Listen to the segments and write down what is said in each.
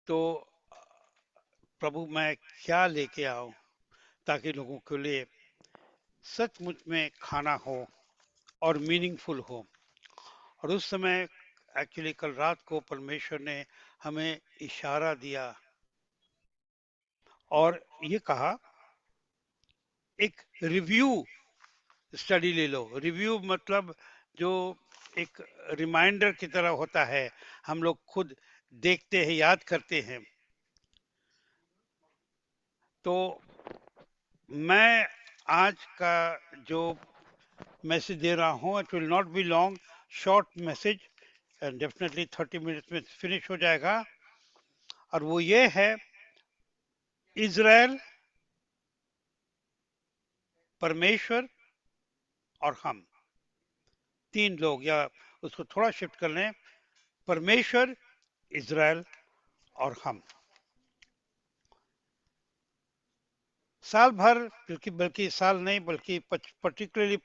तो प्रभु मैं क्या लेके आऊं ताकि लोगों के लिए सचमुच में खाना हो और मीनिंगफुल हो। और उस समय एक्चुअली कल रात को परमेश्वर ने हमें इशारा दिया और ये कहा एक रिव्यू स्टडी ले लो। रिव्यू मतलब जो एक रिमाइंडर की तरह होता है, हम लोग खुद देखते हैं, याद करते हैं। तो मैं आज का जो मैसेज दे रहा हूँ, it will not be long, short message, and definitely 30 minutes में फिनिश हो जाएगा। और वो ये है, इज़राइल, परमेश्वर और हम, तीन लोग, या उसको थोड़ा शिफ्ट कर लें, परमेश्वर, इज़राइल और हम। साल भर, बल्कि बल्कि साल नहीं, बल्कि पर्टिकुलरली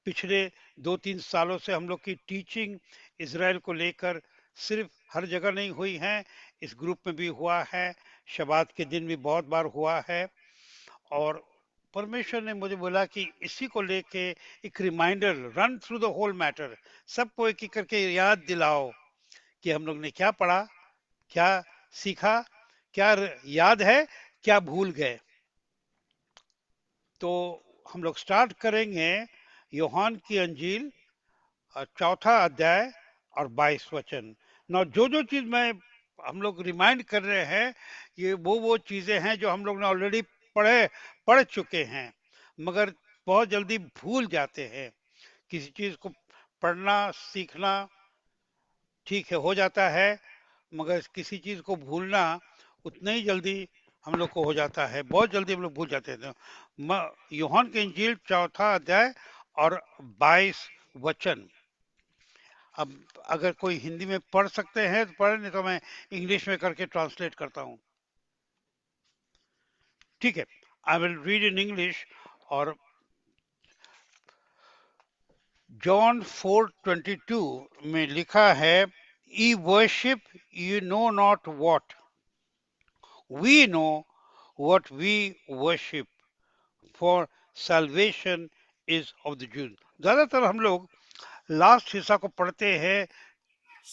पिछले 2-3 सालों से हम लोग की टीचिंग इज़राइल को लेकर सिर्फ हर जगह नहीं हुई है, इस ग्रुप में भी हुआ है, शबात के दिन भी बहुत बार हुआ है। और परमेश्वर ने मुझे बोला कि इसी को लेके एक reminder, run through the whole matter, सबको एक एक करके याद दिलाओ कि हम लोग ने क्या पढ़ा, क्या सीखा, क्या याद है, क्या भूल गए। तो हम लोग स्टार्ट करेंगे यूहन्ना की अंजील, चौथा अध्याय और 22 वचन। ना जो जो चीज मैं हम लोग रिमाइंड कर रहे हैं, ये वो चीजें हैं जो हम लोग ने ऑलरेडी पढ़ चुके हैं, मगर बहुत जल्दी भूल जाते हैं। किसी चीज को पढ़ना सीखना ठीक है, हो जाता है, मगर किसी चीज को भूलना उतना ही जल्दी हम लोग को हो जाता है, बहुत जल्दी हम लोग भूल जाते हैं। यूहन्ना की इंजील चौथा अध्याय और 22 वचन। अब अगर कोई हिंदी में पढ़ सकते हैं तो पढ़े, नहीं तो मैं इंग्लिश में करके ट्रांसलेट करता हूँ। ठीक है, I will read in English. और जॉन 4:22 में लिखा है, ye worship you know not what, we know what we worship, for salvation is of the Jews। ज्यादातर हम लोग लास्ट हिस्सा को पढ़ते हैं,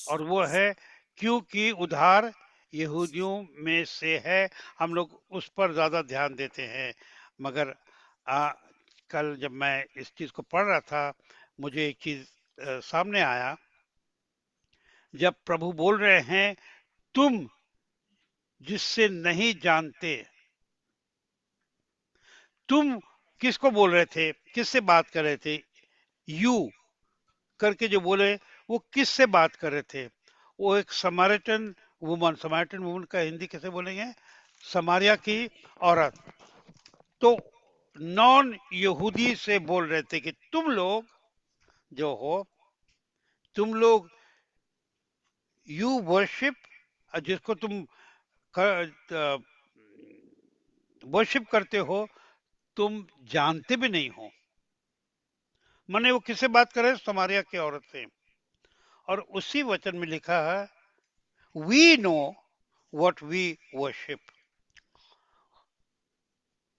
और वो है क्योंकि उधार यहूदियों में से है, हम लोग उस पर ज्यादा ध्यान देते हैं। मगर कल जब मैं इस चीज को पढ़ रहा था, मुझे एक चीज सामने आया, जब प्रभु बोल रहे हैं, तुम जिससे नहीं जानते। तुम किसको बोल रहे थे, किससे बात कर रहे थे? यू करके जो बोले, वो किससे बात कर रहे थे? वो एक समारिटन वुमन, समारिटन वुमन का हिंदी कैसे बोलेंगे? समारिया की औरत। तो नॉन यहूदी से बोल रहे थे कि तुम लोग जो हो, तुम लोग यू वर्शिप, जिसको तुम वर्शिप करते हो, तुम जानते भी नहीं हो। माने वो किससे बात कर रहे हैं? समारिया की औरत से। और उसी वचन में लिखा है, we know what we worship,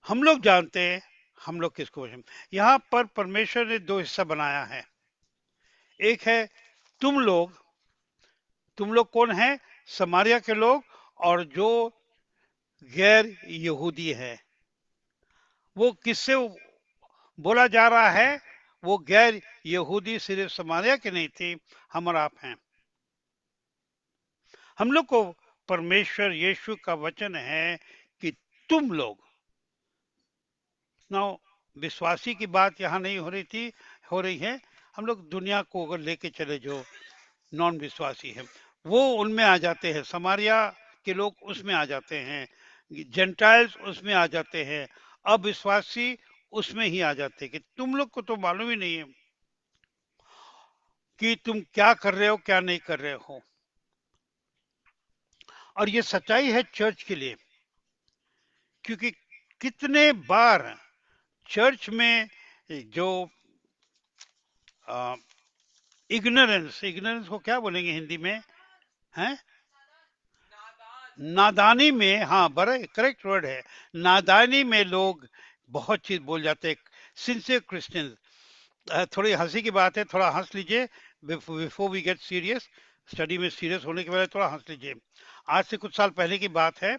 हम लोग जानते हैं हम लोग किसको वर्शिप। यहाँ पर परमेश्वर ने दो हिस्सा बनाया है। एक है तुम लोग। तुम लोग कौन है? समारिया के लोग और जो गैर यहूदी है। वो किससे बोला जा रहा है? वो गैर यहूदी सिर्फ समारिया के नहीं थी, हम और आप हैं। हम लोग को परमेश्वर यीशु का वचन है कि तुम लोग, नाउ विश्वासी की बात यहाँ नहीं हो रही थी, हो रही है। हम लोग दुनिया को अगर लेके चले, जो नॉन विश्वासी है वो उनमें आ जाते हैं, समारिया के लोग उसमें आ जाते हैं, जेंटाइल्स उसमें आ जाते हैं, अविश्वासी उसमें ही आ जाते हैं। कि तुम लोग को तो मालूम ही नहीं है कि तुम क्या कर रहे हो, क्या नहीं कर रहे हो। और ये सच्चाई है चर्च के लिए, क्योंकि कितने बार चर्च में जो इग्नोरेंस, इग्नोरेंस को क्या बोलेंगे हिंदी में? हैं? नादानी में, हाँ बड़ा करेक्ट वर्ड है, नादानी में लोग बहुत चीज बोल जाते हैं। सिंसियर क्रिश्चियन, थोड़ी हंसी की बात है, थोड़ा हंस लीजिए before we get serious. Study में सीरियस होने के पहले थोड़ा हंस लीजिए। आज से कुछ साल पहले की बात है,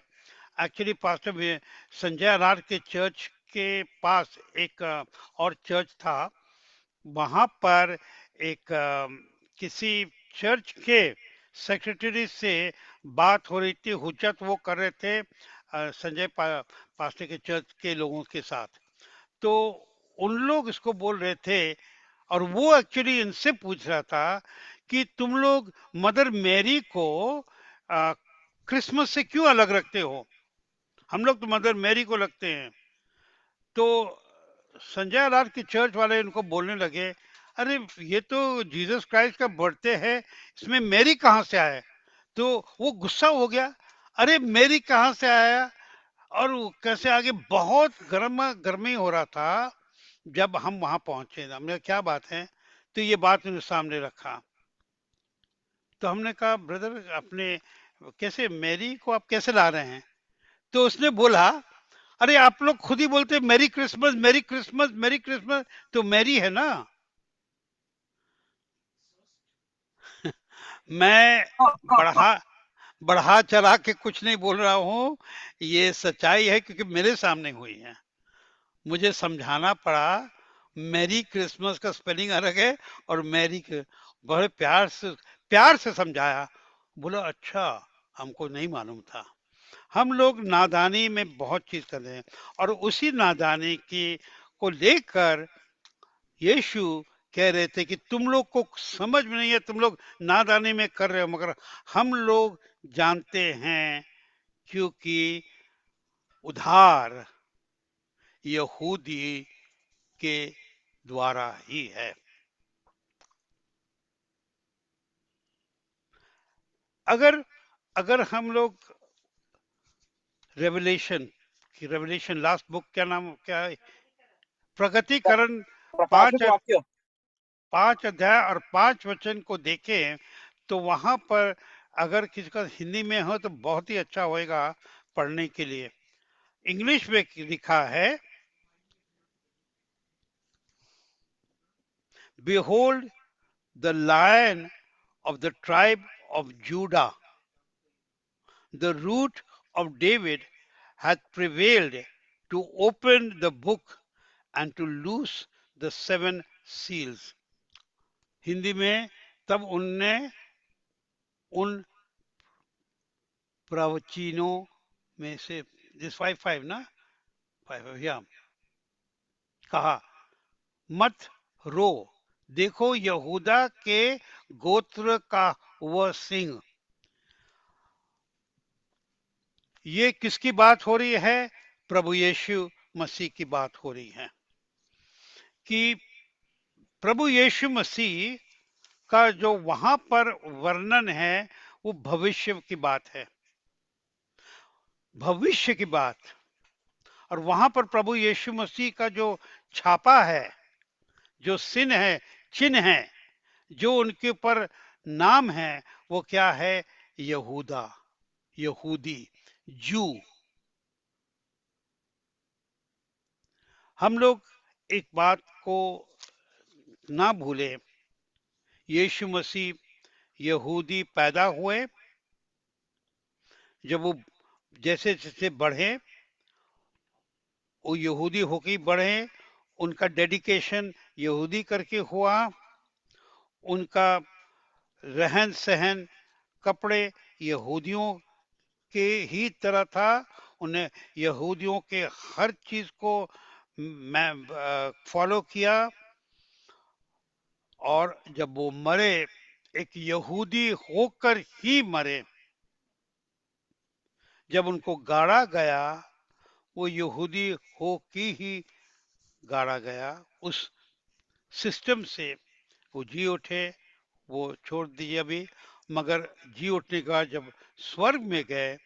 एक्चुअली पास्टर संजय अनार के चर्च के पास एक और चर्च था। वहां पर एक किसी चर्च के सेक्रेटरी से बात हो रही थी, हुज्जत वो कर रहे थे संजय पास्टर के चर्च के लोगों के साथ। तो उन लोग इसको बोल रहे थे, और वो एक्चुअली इनसे पूछ रहा था कि तुम लोग मदर मैरी को क्रिसमस से क्यों अलग रखते हो, हम लोग तो मदर मैरी को लगते हैं। तो संजय लाल के चर्च वाले इनको बोलने लगे, अरे ये तो जीसस क्राइस्ट का बर्थडे है, इसमें मैरी कहाँ से आया। तो वो गुस्सा हो गया, अरे मैरी कहाँ से आया, और वो कैसे आगे, बहुत गर्मा गर्मी हो रहा था। जब हम वहां पहुंचे, हमने कहा, क्या बात है, तो ये बात उन्हें सामने रखा। तो हमने कहा, ब्रदर अपने कैसे मैरी को आप कैसे ला रहे हैं। तो उसने बोला, अरे आप लोग खुद ही बोलते हैं merry Christmas, merry Christmas, merry Christmas, तो मैरी है ना। मैं बढ़ा बढ़ा चढ़ा के कुछ नहीं बोल रहा हूँ, ये सच्चाई है क्योंकि मेरे सामने हुई है। मुझे समझाना पड़ा, मैरी क्रिसमस का स्पेलिंग अलग है, और मैरी के बड़े प्यार से समझाया। बोला अच्छा, हमको नहीं मालूम था। हम लोग नादानी में बहुत चीज कर रहे हैं, और उसी नादानी की को लेकर यीशु कह रहे थे कि तुम लोग को समझ में नहीं है, तुम लोग नादानी में कर रहे हो, मगर हम लोग जानते हैं, क्योंकि उधार यहूदी के द्वारा ही है। अगर अगर हम लोग रेवलेशन की, रेवलेशन लास्ट बुक क्या नाम क्या है, प्रगतिकरण प्रकाशित पांच वाक्य। 5 अध्याय और 5 वचन को देखें, तो वहां पर अगर किसी का हिंदी में हो तो बहुत ही अच्छा होएगा पढ़ने के लिए। इंग्लिश में लिखा है, behold the lion of the tribe of Judah, the root of David, hath prevailed to open the book and to loose the 7 seals। Hindi में, तब उनने उन प्रवचनों में से, दिस 5 ना, 5 या, कहा, मत रो, देखो यहूदा के गोत्र का वह सिंह। ये किसकी बात हो रही है, प्रभु यीशु मसीह की बात हो रही है, कि प्रभु यीशु मसीह का जो वहां पर वर्णन है वो भविष्य की बात है, भविष्य की बात। और वहां पर प्रभु यीशु मसीह का जो छापा है, जो सिन है, चिन्ह है, जो उनके ऊपर नाम है, वो क्या है, यहूदा, यहूदी, जू। हम लोग एक बात को ना भूलें, यीशु मसीह यहूदी पैदा हुए, जब वो जैसे जैसे बढ़े, वो यहूदी होके बढ़े, उनका डेडिकेशन यहूदी करके हुआ, उनका रहन सहन, कपड़े यहूदियों के ही तरह था, उन्हें यहूदियों के हर चीज को मैं फॉलो किया। और जब वो मरे, एक यहूदी होकर ही मरे। जब उनको गाड़ा गया, वो यहूदी हो के ही गाड़ा गया। उस सिस्टम से वो जी उठे, वो छोड़ दिए अभी, मगर जी उठने के बाद जब स्वर्ग में गए,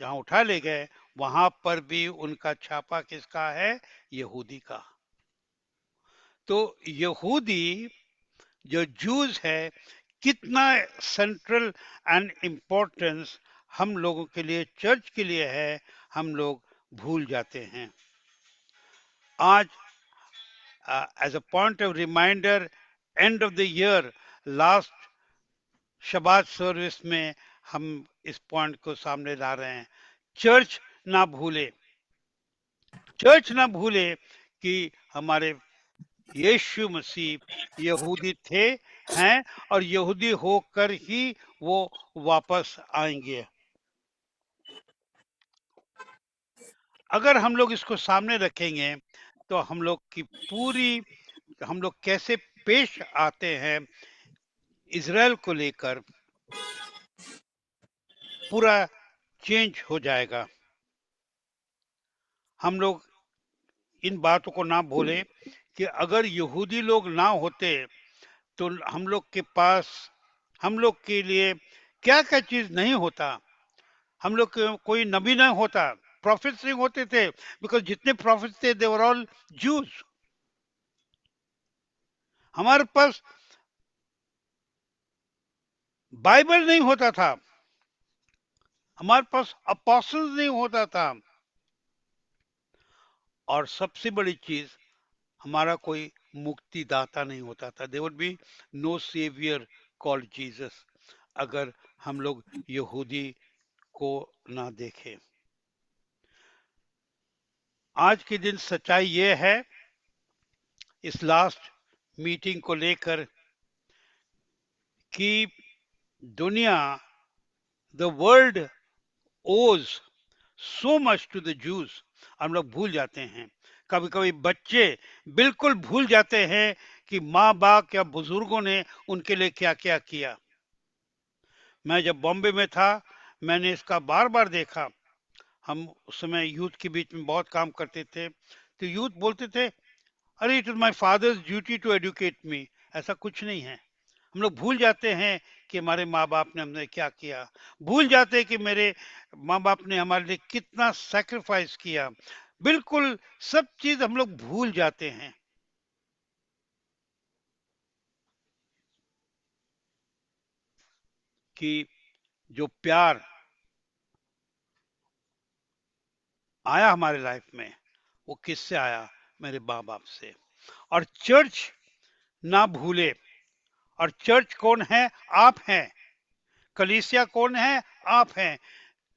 जहाँ उठा ले गए, वहां पर भी उनका छापा किसका है, यहूदी का। तो यहूदी जो जूस है, कितना सेंट्रल एंड इम्पोर्टेंस हम लोगों के लिए, चर्च के लिए है, हम लोग भूल जाते हैं। आज as a point of reminder, end of the year, last Shabbat service में हम इस पॉइंट को सामने ला रहे हैं। चर्च ना भूले, चर्च ना भूले कि हमारे यीशु मसीह यहूदी थे, हैं, और यहूदी होकर ही वो वापस आएंगे। अगर हम लोग इसको सामने रखेंगे तो हम लोग की पूरी, हम लोग कैसे पेश आते हैं इज़राइल को लेकर, पूरा चेंज हो जाएगा। हम लोग इन बातों को ना भूलें कि अगर यहूदी लोग ना होते तो हम लोग के पास, हम लोग के लिए क्या क्या चीज नहीं होता। हम लोग के कोई नबी नहीं होता, प्रॉफिट्स नहीं होते थे, बिकॉज जितने प्रॉफिट्स थे दे वर ऑल जूस। हमारे पास बाइबल नहीं होता था, हमारे पास अपोस्टल्स नहीं होता था, और सबसे बड़ी चीज, हमारा कोई मुक्तिदाता नहीं होता था। There would be no saviour called Jesus, अगर हम लोग यहूदी को ना देखें। आज के दिन सच्चाई ये है, इस लास्ट मीटिंग को लेकर, कि दुनिया, the world owes so much to the Jews. हम लोग भूल जाते हैं, कभी कभी बच्चे बिल्कुल भूल जाते हैं कि माँ बाप या बुजुर्गों ने उनके लिए क्या क्या किया। मैं जब बॉम्बे में था, मैंने इसका बार बार देखा। हम उस समय यूथ के बीच में बहुत काम करते थे, तो यूथ बोलते थे, अरे it is my father's duty to educate me. ऐसा कुछ नहीं है। हम लोग भूल जाते हैं कि हमारे माँ बाप ने हमने क्या किया, भूल जाते हैं कि मेरे माँ बाप ने हमारे लिए कितना सेक्रीफाइस किया। बिल्कुल सब चीज हम लोग भूल जाते हैं। कि जो प्यार आया हमारे लाइफ में, वो किससे आया? मेरे माँ बाप से। और चर्च ना भूले, और चर्च कौन है? आप हैं। कलीसिया कौन है? आप हैं।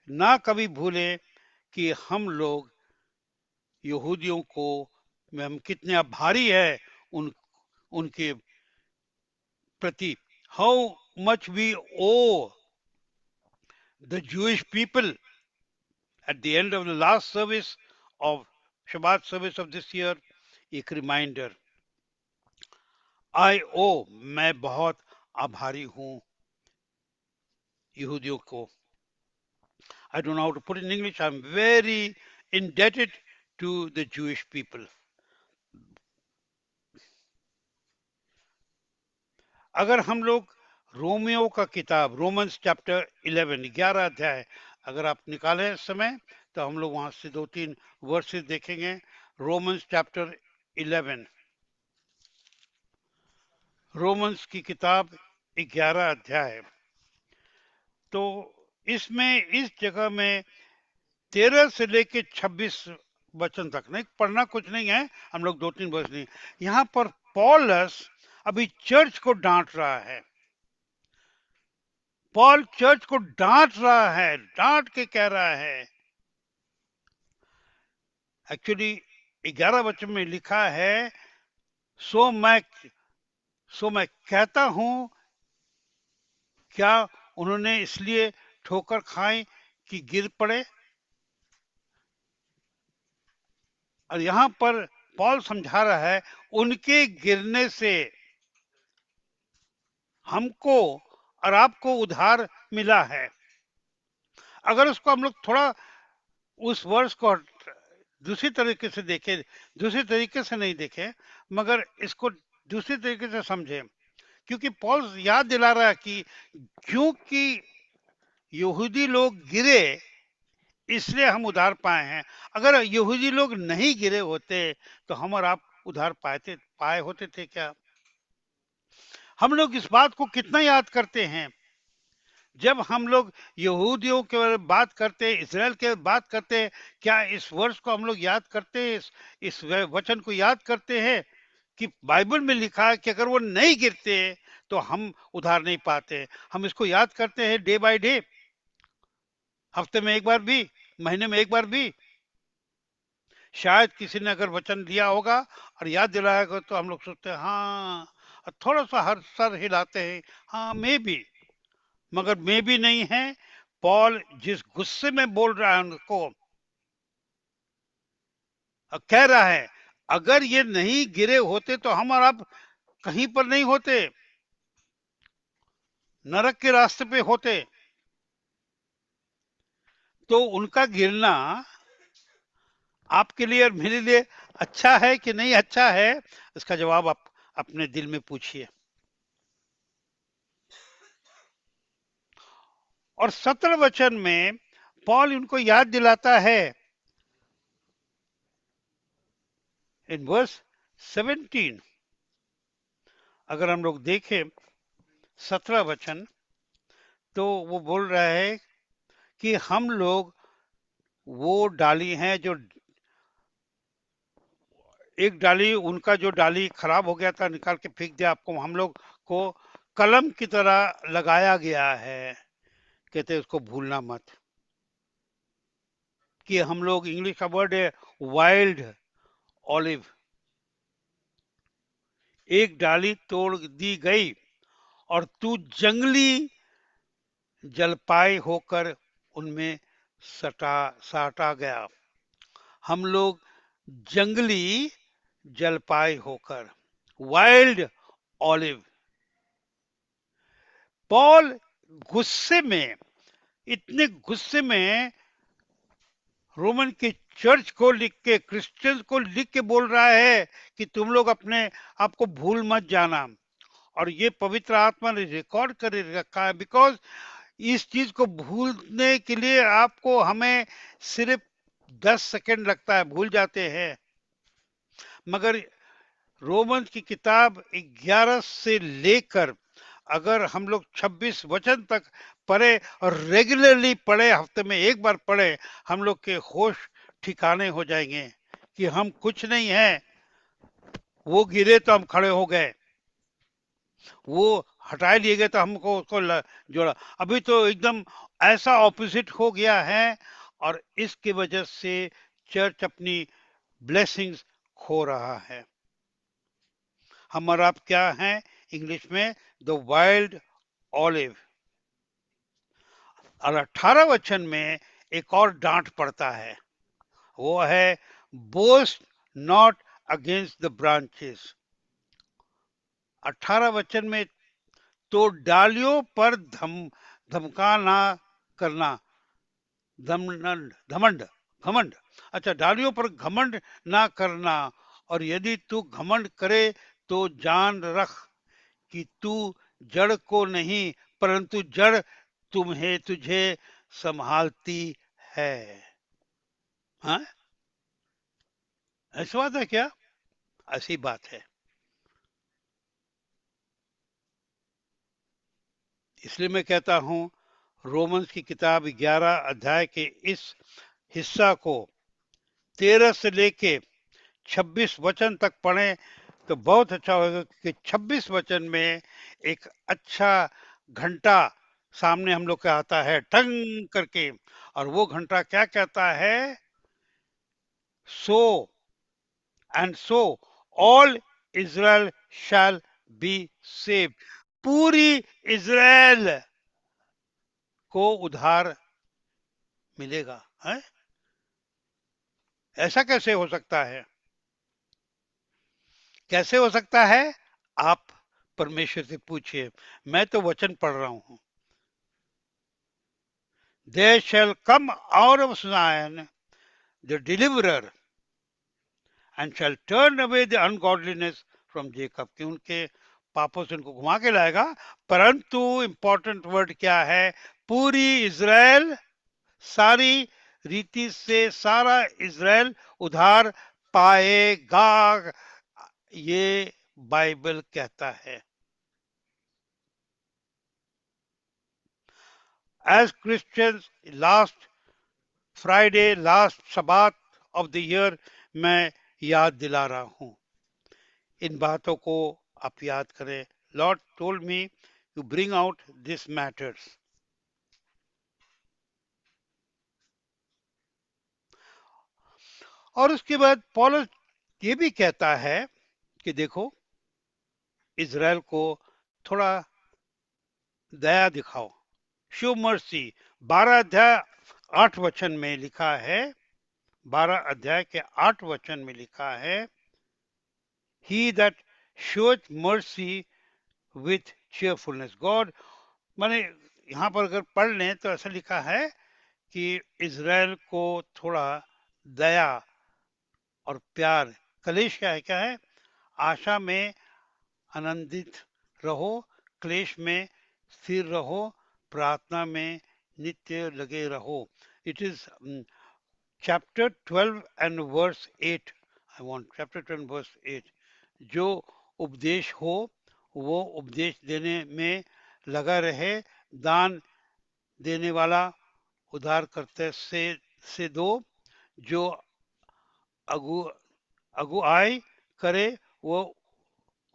ना कभी भूले कि हम लोग यहूदियों को, में हम कितने आभारी है उन उनके प्रति। How much we owe the Jewish people at the end of the last service of Shabbat service of this year, एक रिमाइंडर, आई ओ, मैं बहुत आभारी हूं यहूदियों को। I don't know how to put it in English. I'm very indebted to the Jewish people. अगर हम लोग रोमियो का किताब, रोमन्स चैप्टर 11, 11 अध्याय अगर आप निकालें समय, तो हम लोग वहां से 2-3 वर्सेस देखेंगे। रोमन्स चैप्टर 11, रोमन्स की किताब 11 अध्याय। तो इसमें, इस जगह में 13 से लेके 26 वचन तक, नहीं पढ़ना, कुछ नहीं है, हम लोग 2-3 वर्ष नहीं। यहाँ पर पॉलस अभी चर्च को डांट रहा है। पॉल चर्च को डांट रहा है, डांट के कह रहा है। एक्चुअली 11 वचन में लिखा है, सो मैं सो मैं कहता हूं, क्या उन्होंने इसलिए ठोकर खाई कि गिर पड़े? और यहां पर पॉल समझा रहा है, उनके गिरने से हमको और आपको उद्धार मिला है। अगर उसको हम लोग थोड़ा, उस वर्ष को दूसरी तरीके से देखें, दूसरी तरीके से नहीं देखें, मगर इसको दूसरी तरीके से समझें, क्योंकि पॉल याद दिला रहा है कि क्योंकि यहूदी लोग गिरे, इसलिए हम उधार पाए हैं। अगर यहूदी लोग नहीं गिरे होते तो हम और आप उधार पाए होते थे क्या? हम लोग इस बात को कितना याद करते हैं जब हम लोग यहूदियों के बारे में बात करते हैं, इसराइल के बात करते हैं, क्या इस वर्ष को हम लोग याद करते हैं, इस वचन को याद करते हैं कि बाइबल में लिखा है कि अगर वो नहीं गिरते तो हम उधार नहीं पाते। हम इसको याद करते हैं डे बाय डे, हफ्ते में एक बार भी, महीने में एक बार भी। शायद किसी ने अगर वचन दिया होगा और याद दिलाया होगा तो हम लोग सोचते हैं हाँ, और थोड़ा सा हर सर हिलाते हैं, हाँ मे भी। मगर मे भी नहीं है। पॉल जिस गुस्से में बोल रहा है उनको, कह रहा है अगर ये नहीं गिरे होते तो हम और आप कहीं पर नहीं होते, नरक के रास्ते पे होते। तो उनका गिरना आपके लिए और मेरे लिए अच्छा है कि नहीं अच्छा है, इसका जवाब आप अपने दिल में पूछिए। और 17 वचन में पॉल उनको याद दिलाता है इन वर्स 17। अगर हम लोग देखें 17 वचन, तो वो बोल रहा है कि हम लोग वो डाली हैं जो, एक डाली उनका जो डाली खराब हो गया था निकाल के फेंक दिया, आपको हम लोग को कलम की तरह लगाया गया है। कहते उसको भूलना मत कि हम लोग, इंग्लिश का वर्ड है वाइल्ड ऑलिव, एक डाली तोड़ दी गई और तू जंगली जलपाई होकर उनमें सटा साटा गया। हम लोग जंगली जलपाई होकर, वाइल्ड ऑलिव। पॉल गुस्से में, इतने गुस्से में रोमन के चर्च को लिख के, क्रिश्चियंस को लिख के बोल रहा है कि तुम लोग अपने आप को भूल मत जाना। और ये पवित्र आत्मा ने रिकॉर्ड कर रखा है, बिकॉज इस चीज को भूलने के लिए आपको हमें सिर्फ 10 सेकंड लगता है, भूल जाते हैं। मगर रोमन की किताब 11 से लेकर अगर हम लोग 26 वचन तक पढ़े और रेगुलरली पढ़े, हफ्ते में एक बार पढ़े, हम लोग के होश ठिकाने हो जाएंगे कि हम कुछ नहीं है। वो गिरे तो हम खड़े हो गए, वो हटाए लिए गए तो हमको उसको जोड़ा। अभी तो एकदम ऐसा ऑपोजिट हो गया है, और इसकी वजह से चर्च अपनी ब्लेसिंग्स खो रहा है। हम और आप क्या हैं इंग्लिश में? The wild olive. और 18 वचन में एक और डांट पड़ता है, वो है boast not against the branches. 18 वचन में, तो डालियों पर धमका ना करना, घमंड घमंड घमंड। अच्छा, डालियों पर घमंड ना करना, और यदि तू घमंड करे तो जान रख कि तू जड़ को नहीं परंतु जड़ तुम्हें तुझे संभालती है। हाँ, ऐसी बात है क्या? ऐसी बात है। इसलिए मैं कहता हूं रोमन्स की किताब 11 अध्याय के इस हिस्सा को 13 से लेके 26 वचन तक पढ़ें तो बहुत अच्छा होगा, कि 26 वचन में एक अच्छा घंटा सामने हम लोग का आता है टंग करके। और वो घंटा क्या कहता है? So and so all Israel shall be saved. पूरी इज़राइल को उद्धार मिलेगा है? ऐसा कैसे हो सकता है? कैसे हो सकता है? आप परमेश्वर से पूछिए, मैं तो वचन पढ़ रहा हूं। There shall come out of Zion the deliverer and shall turn away the ungodliness from Jacob, कि उनके पापों से उनको घुमा के लाएगा। परंतु इंपॉर्टेंट वर्ड क्या है? पूरी इज़राइल, सारी रीति से सारा इज़राइल उधार पाएगा, ये बाइबल कहता है। As Christians, last Friday, last Sabbath of the year, मैं याद दिला रहा हूँ. इन बातों को आप याद करें. Lord told me to bring out these matters. और उसके बाद पौलुस ये भी कहता है कि देखो, इज़राइल को थोड़ा दया दिखाओ. Show mercy. 12 अध्याय 8 वचन में लिखा है, 12 अध्याय के 8 वचन में लिखा है, he that showeth mercy with cheerfulness. God, माने यहाँ पर अगर पढ़ लें तो ऐसा लिखा है कि इज़राइल को थोड़ा दया और प्यार. कलेश क्या है? आशा में आनंदित रहो, क्लेश में स्थिर रहो, प्रार्थना में नित्य लगे रहो. It is chapter 12 and verse 8. I want chapter 12 verse 8. जो उपदेश हो वो उपदेश देने में लगा रहे. दान देने वाला उधार करते से दो. जो अगु अगुआई करे वो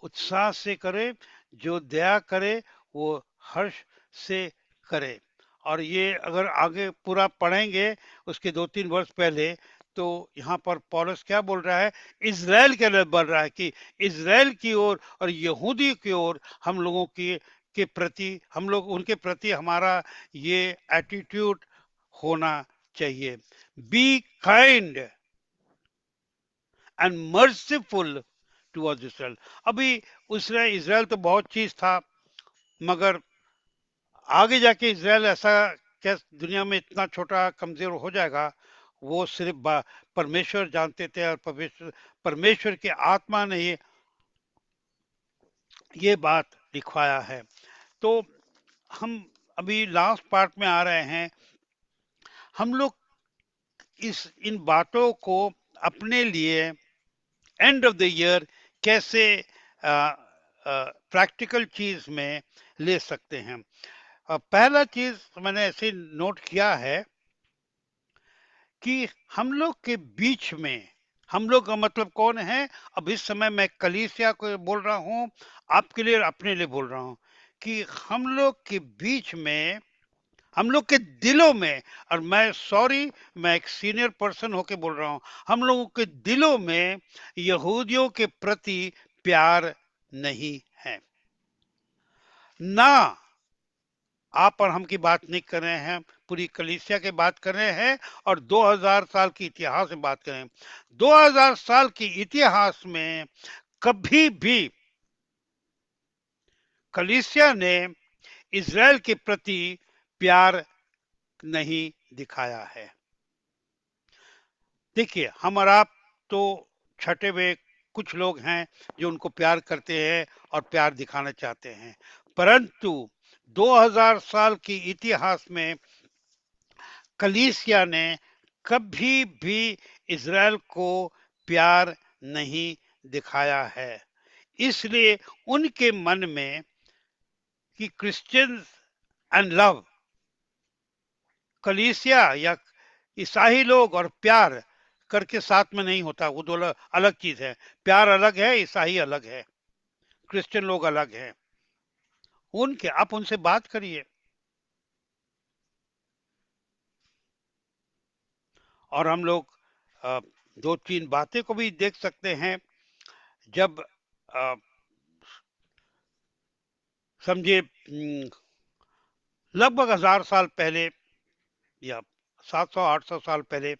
उत्साह से करे. जो दया करे वो हर्ष से करे. और ये अगर आगे पूरा पढ़ेंगे उसके 2-3 वर्ष पहले, तो यहाँ पर पौलुस क्या बोल रहा है? इज़राइल के लिए बोल रहा है कि इज़राइल की ओर और यहूदी की ओर हम लोगों की के प्रति, हम लोग उनके प्रति हमारा ये एटीट्यूड होना चाहिए. Be kind and merciful towards Israel. अभी उसने इज़राइल तो बहुत चीज था, मगर आगे जाके इज़राइल ऐसा क्या दुनिया में इतना छोटा कमजोर हो जाएगा, वो सिर्फ परमेश्वर जानते थे. और परमेश्वर परमेश्वर की आत्मा ने ये बात लिखवाया है. तो हम अभी लास्ट पार्ट में आ रहे हैं. हम लोग इन बातों को अपने लिए एंड ऑफ द ईयर कैसे प्रैक्टिकल चीज में ले सकते हैं. पहला चीज मैंने ऐसे नोट किया है कि हम लोग के बीच में, हम लोग का मतलब कौन है? अब इस समय मैं कलीसिया को बोल रहा हूँ, आपके लिए, अपने लिए बोल रहा हूँ, कि हम लोग के बीच में, हम लोग के दिलों में, और मैं सॉरी, मैं एक सीनियर पर्सन होके बोल रहा हूँ, हम लोगों के दिलों में यहूदियों के प्रति प्यार नहीं है. ना आप और हम की बात नहीं कर रहे हैं, पूरी कलीसिया की बात कर रहे हैं, और 2000 साल की इतिहास में बात कर रहे हैं. 2000 साल की इतिहास में कभी भी कलीसिया ने इज़राइल के प्रति प्यार नहीं दिखाया है. देखिए, हम और आप तो छठे हुए कुछ लोग हैं जो उनको प्यार करते हैं और प्यार दिखाना चाहते हैं, परंतु 2000 साल की इतिहास में कलीसिया ने कभी भी इज़राइल को प्यार नहीं दिखाया है. इसलिए उनके मन में कि क्रिश्चियंस एंड लव, कलीसिया या ईसाई लोग और प्यार करके साथ में नहीं होता. वो दो अलग चीज है. प्यार अलग है, ईसाई अलग है, क्रिश्चियन लोग अलग हैं. उनके आप उनसे बात करिए. और हम लोग 2-3 बातें को भी देख सकते हैं. जब समझिए लगभग 1000 साल पहले या 700-800 साल पहले,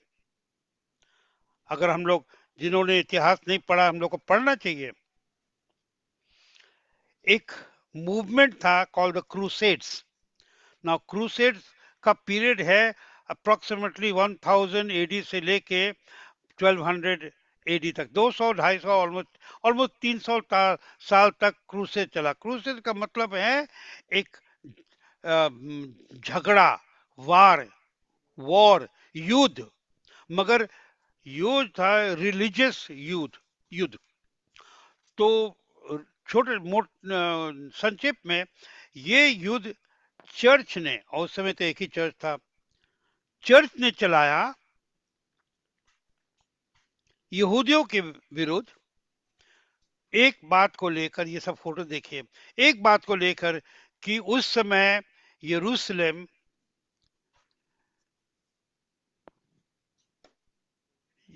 अगर हम लोग जिन्होंने इतिहास नहीं पढ़ा, हम लोग को पढ़ना चाहिए. एक मूवमेंट था called the crusades. Now crusades का पीरियड है अप्रोक्सीमेटली 1000 एडी से लेके 1200 एडी तक. 200-250, ऑलमोस्ट ऑलमोस्ट 300 साल तक क्रूसेड चला. क्रूसेड का मतलब है एक झगड़ा, वार, वॉर, युद्ध. मगर युद्ध था रिलीजियस युद्ध. युद्ध तो छोटे मोट संक्षेप में ये युद्ध चर्च ने, और उस समय तो एक ही चर्च था, चर्च ने चलाया यहूदियों के विरुद्ध एक बात को लेकर, ये सब फोटो देखिए, एक बात को लेकर कि उस समय यरूशलेम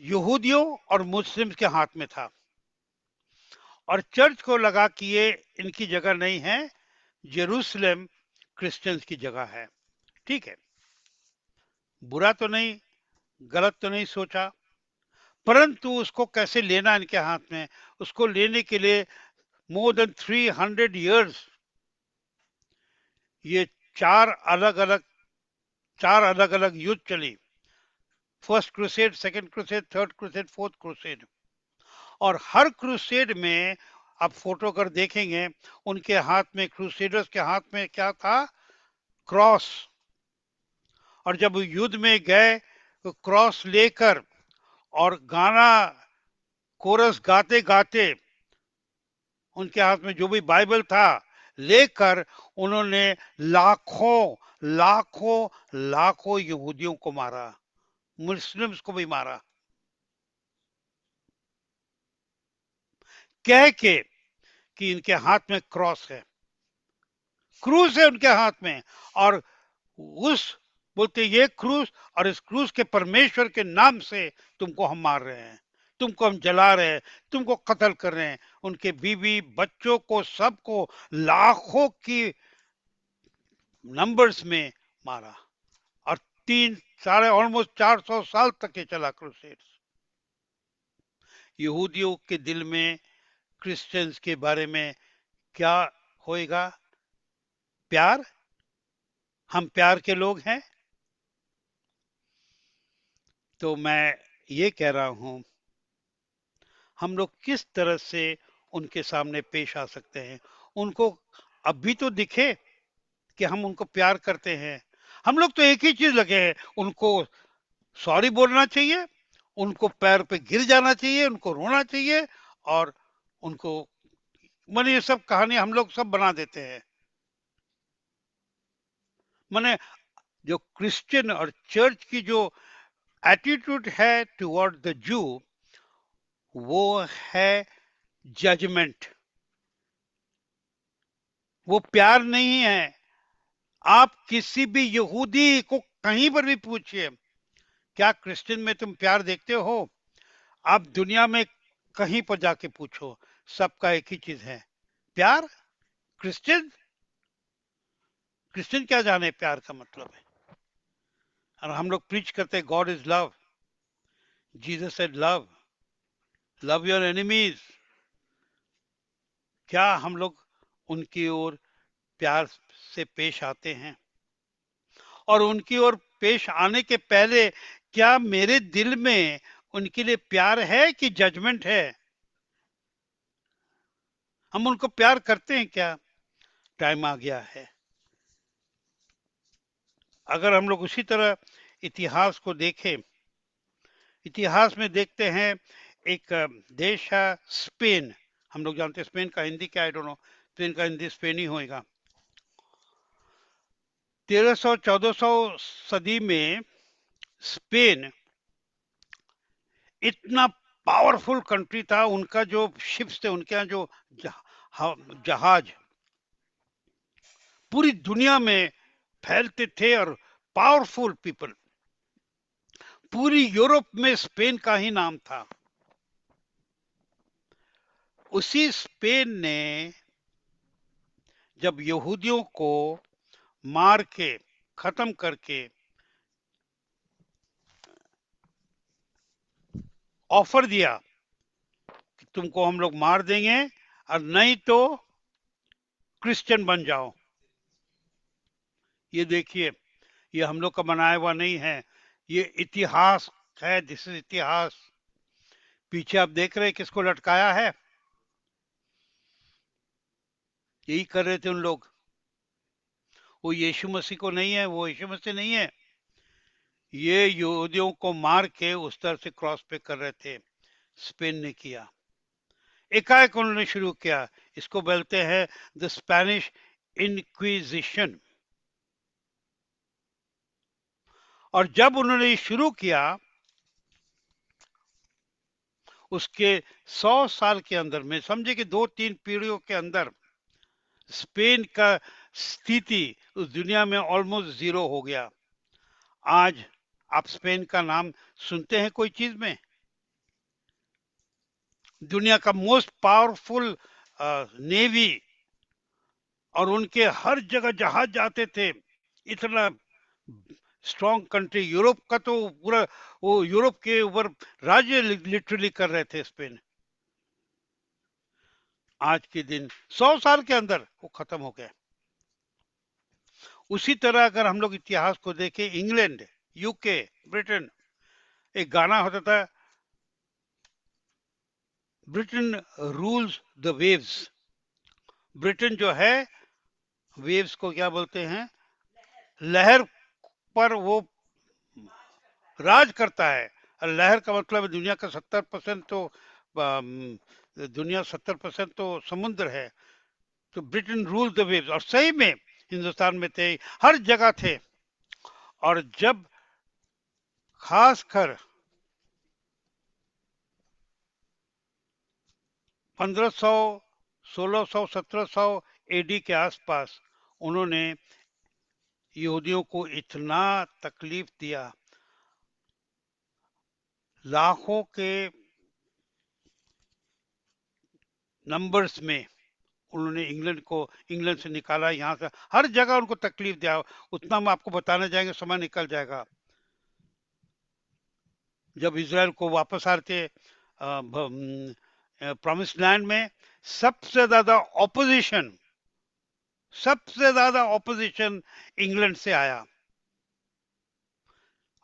यहूदियों और मुस्लिम के हाथ में था, और चर्च को लगा कि ये इनकी जगह नहीं है, यरूशलेम क्रिश्चियंस की जगह है। ठीक है, बुरा तो नहीं, गलत तो नहीं सोचा, परंतु उसको कैसे लेना इनके हाथ में, उसको लेने के लिए मोर देन 300 years ये चार अलग अलग युद्ध चली, first crusade, second crusade, third crusade, fourth crusade, और हर क्रूसेड में आप फोटो कर देखेंगे, उनके हाथ में, क्रूसेडर्स के हाथ में क्या था? क्रॉस। और जब युद्ध में गए तो क्रॉस लेकर और गाना, कोरस गाते गाते, उनके हाथ में जो भी बाइबल था लेकर, उन्होंने लाखों लाखों लाखों यहूदियों को मारा, मुस्लिम्स को भी मारा, कह के कि इनके हाथ में क्रॉस है, क्रूस है उनके हाथ में, और उस बोलते ये क्रूस, और इस क्रूस के परमेश्वर के नाम से तुमको हम मार रहे हैं, तुमको हम जला रहे हैं, तुमको कत्ल कर रहे हैं। उनके बीवी बच्चों को, सबको, लाखों की नंबर्स में मारा, और तीन साढ़े ऑलमोस्ट 400 साल तक ये चला क्रूसेड्स। यहूदियों के दिल में क्रिश्चियंस के बारे में क्या होएगा? प्यार, हम प्यार के लोग हैं। तो मैं ये कह रहा हूं, हम लोग किस तरह से उनके सामने पेश आ सकते हैं? उनको अब भी तो दिखे कि हम उनको प्यार करते हैं। हम लोग तो एक ही चीज लगे हैं, उनको सॉरी बोलना चाहिए, उनको पैर पे गिर जाना चाहिए, उनको रोना चाहिए, और उनको, माने ये सब कहानी हम लोग सब बना देते हैं। माने जो क्रिश्चियन और चर्च की जो एटीट्यूड है टुवर्ड द जू, वो है जजमेंट, वो प्यार नहीं है। आप किसी भी यहूदी को कहीं पर भी पूछिए, क्या क्रिश्चियन में तुम प्यार देखते हो? आप दुनिया में कहीं पर जाके पूछो, सबका एक ही चीज है, प्यार। क्रिश्चियन क्रिश्चियन क्या जाने प्यार का मतलब है? और हम लोग प्रीच करते God is love, Jesus said love, love your enemies. क्या हम लोग उनकी ओर प्यार से पेश आते हैं? और उनकी ओर पेश आने के पहले क्या मेरे दिल में उनके लिए प्यार है कि जजमेंट है? हम उनको प्यार करते हैं क्या? टाइम आ गया है। अगर हम लोग उसी तरह इतिहास को देखें, इतिहास में देखते हैं, एक देश है स्पेन, हम लोग जानते हैं स्पेन का हिंदी क्या, आई डोंट नो, स्पेन का हिंदी स्पेनी होएगा। 1300 1400 सदी में स्पेन इतना पावरफुल कंट्री था, उनका जो शिप्स थे, उनके यहाँ जो जहाज पूरी दुनिया में फैलते थे, और पावरफुल पीपल, पूरी यूरोप में स्पेन का ही नाम था। उसी स्पेन ने जब यहूदियों को मार के खत्म करके ऑफर दिया कि तुमको हम लोग मार देंगे, और नहीं तो क्रिश्चियन बन जाओ। ये देखिए, ये हम लोग का बनाया हुआ नहीं है, ये इतिहास है, दिस इज इतिहास। पीछे आप देख रहे हैं किसको लटकाया है? यही कर रहे थे उन लोग। वो यीशु मसीह को नहीं है, वो यीशु मसीह नहीं है, ये यहूदियों को मार के उस तरह से क्रॉस पे कर रहे थे। स्पेन ने किया, एकाएक उन्होंने शुरू किया। इसको बोलते हैं द स्पेनिश इनक्विजिशन। और जब उन्होंने ये शुरू किया, उसके 100 साल के अंदर में, समझे कि 2-3 पीढ़ियों के अंदर स्पेन का स्थिति उस दुनिया में ऑलमोस्ट जीरो हो गया। आज आप स्पेन का नाम सुनते हैं कोई चीज में? दुनिया का मोस्ट पावरफुल नेवी, और उनके हर जगह जहाज जाते थे। इतना स्ट्रॉन्ग कंट्री, यूरोप का तो पूरा, वो यूरोप के ऊपर राज्य लिटरली कर रहे थे स्पेन। आज के दिन 100 साल के अंदर वो खत्म हो गया। उसी तरह अगर हम लोग इतिहास को देखें, इंग्लैंड, यूके, ब्रिटेन, एक गाना होता था, Britain rules the waves. Britain जो है, वेव्स को क्या बोलते हैं, लहर पर वो राज करता है। लहर का मतलब है दुनिया का 70% तो दुनिया 70% तो समुद्र है। तो ब्रिटेन रूल द वेव्स, और सही में हिंदुस्तान में थे, हर जगह थे। और जब खासकर 1500, 1600, 1700 एडी के आसपास उन्होंने यहूदियों को इतना तकलीफ दिया, लाखों के नंबर्स में उन्होंने इंग्लैंड से निकाला, यहाँ से हर जगह उनको तकलीफ दिया। उतना हम आपको बताने जाएंगे, समय निकल जाएगा। जब इजराइल को वापस आ रहे थे प्रॉमिस लैंड में, सबसे ज्यादा ऑपोजिशन, सबसे ज्यादा ऑपोजिशन इंग्लैंड से आया।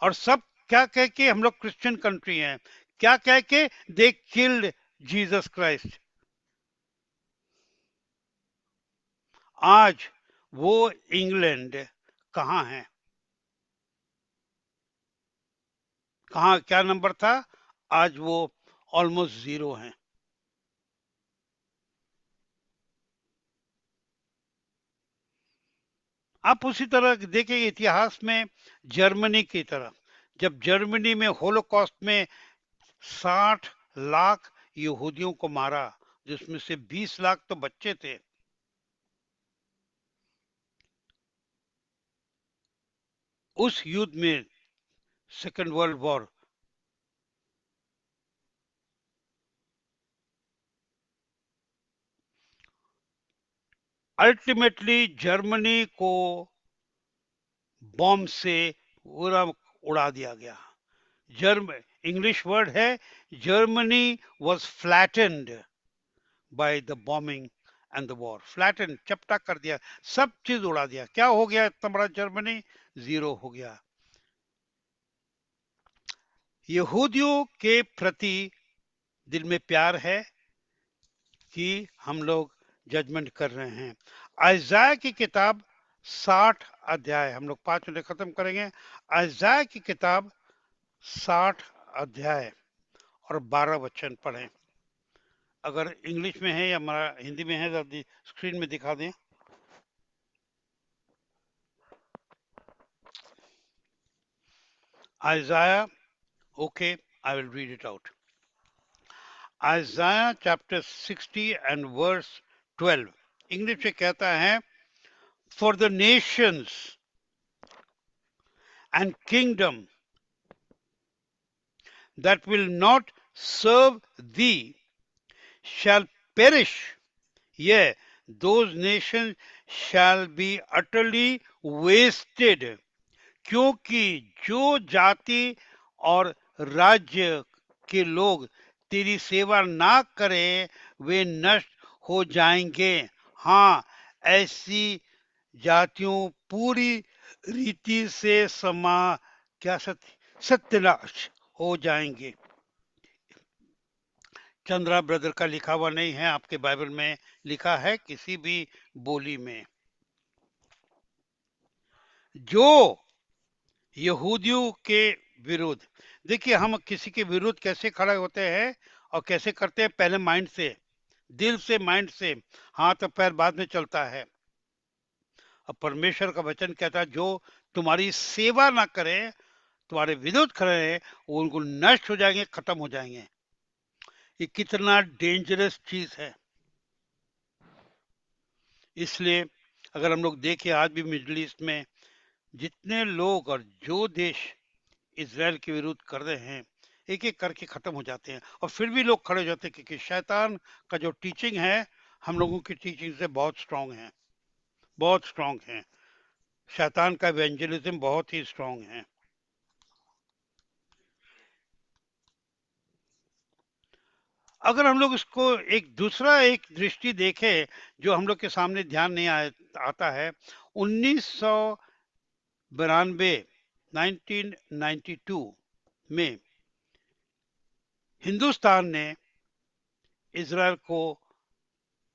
और सब क्या कह के, हम लोग क्रिश्चियन कंट्री हैं, क्या कह के, दे किल्ड जीसस क्राइस्ट। आज वो इंग्लैंड कहाँ है? कहाँ, क्या नंबर था? आज वो ऑलमोस्ट जीरो है। आप उसी तरह देखें इतिहास में, जर्मनी की तरह, जब जर्मनी में होलोकॉस्ट में 60 लाख यहूदियों को मारा, जिसमें से 20 लाख तो बच्चे थे। उस युद्ध में, second world war, ultimately Germany को बॉम्ब से पूरा उड़ा दिया गया। जर्म इंग्लिश वर्ड है, Germany was flattened by the bombing and the war. Flattened, चपटा कर दिया, सब चीज उड़ा दिया। क्या हो गया इतना बड़ा जर्मनी? जीरो हो गया। यहूदियों के प्रति दिल में प्यार है कि हम लोग जजमेंट कर रहे हैं। अयजाया की किताब 60 अध्याय, हम लोग 5 मिनट खत्म करेंगे। अयजाया की किताब 60 अध्याय और 12 वचन पढ़ें। अगर इंग्लिश में है या हमारा हिंदी में है, जल्दी स्क्रीन में दिखा दें। Isaiah, okay, I will read it out. Isaiah chapter 60 and verse 12, English में कहता है, For the nations and kingdom that will not serve thee shall perish, yea, those nations shall be utterly wasted. क्योंकि जो जाति और राज्य के लोग तेरी सेवा ना करें, वे नष्ट हो जाएंगे। हाँ, ऐसी जातियों पूरी रीति से क्या सत्यानाश हो जाएंगे। चंद्रा ब्रदर का लिखा हुआ नहीं है, आपके बाइबल में लिखा है किसी भी बोली में। जो यहूदियों के विरुद्ध, देखिए हम किसी के विरुद्ध कैसे खड़े होते हैं और कैसे करते हैं, पहले माइंड से, दिल से, माइंड से, हाथ और पैर बाद में चलता है। अब परमेश्वर का वचन कहता है, जो तुम्हारी सेवा ना करे, तुम्हारे विरोध खड़े हैं वो उनको नष्ट हो जाएंगे, खत्म हो जाएंगे। ये कितना डेंजरस चीज है। इसलिए अगर हम लोग देखें आज भी मिडिल ईस्ट में जितने लोग और जो देश इसराइल के विरुद्ध कर रहे हैं, एक एक करके खत्म हो जाते हैं और फिर भी लोग खड़े हो जाते हैं, क्योंकि शैतान का जो टीचिंग है हम लोगों की टीचिंग से बहुत स्ट्रांग है, बहुत स्ट्रांग है। शैतान का इवेंजलिज्म बहुत ही स्ट्रांग है। अगर हम लोग इसको एक दूसरा एक दृष्टि देखें जो हम लोग के सामने ध्यान नहीं आता है, 1992 1992 में हिंदुस्तान ने इजराइल को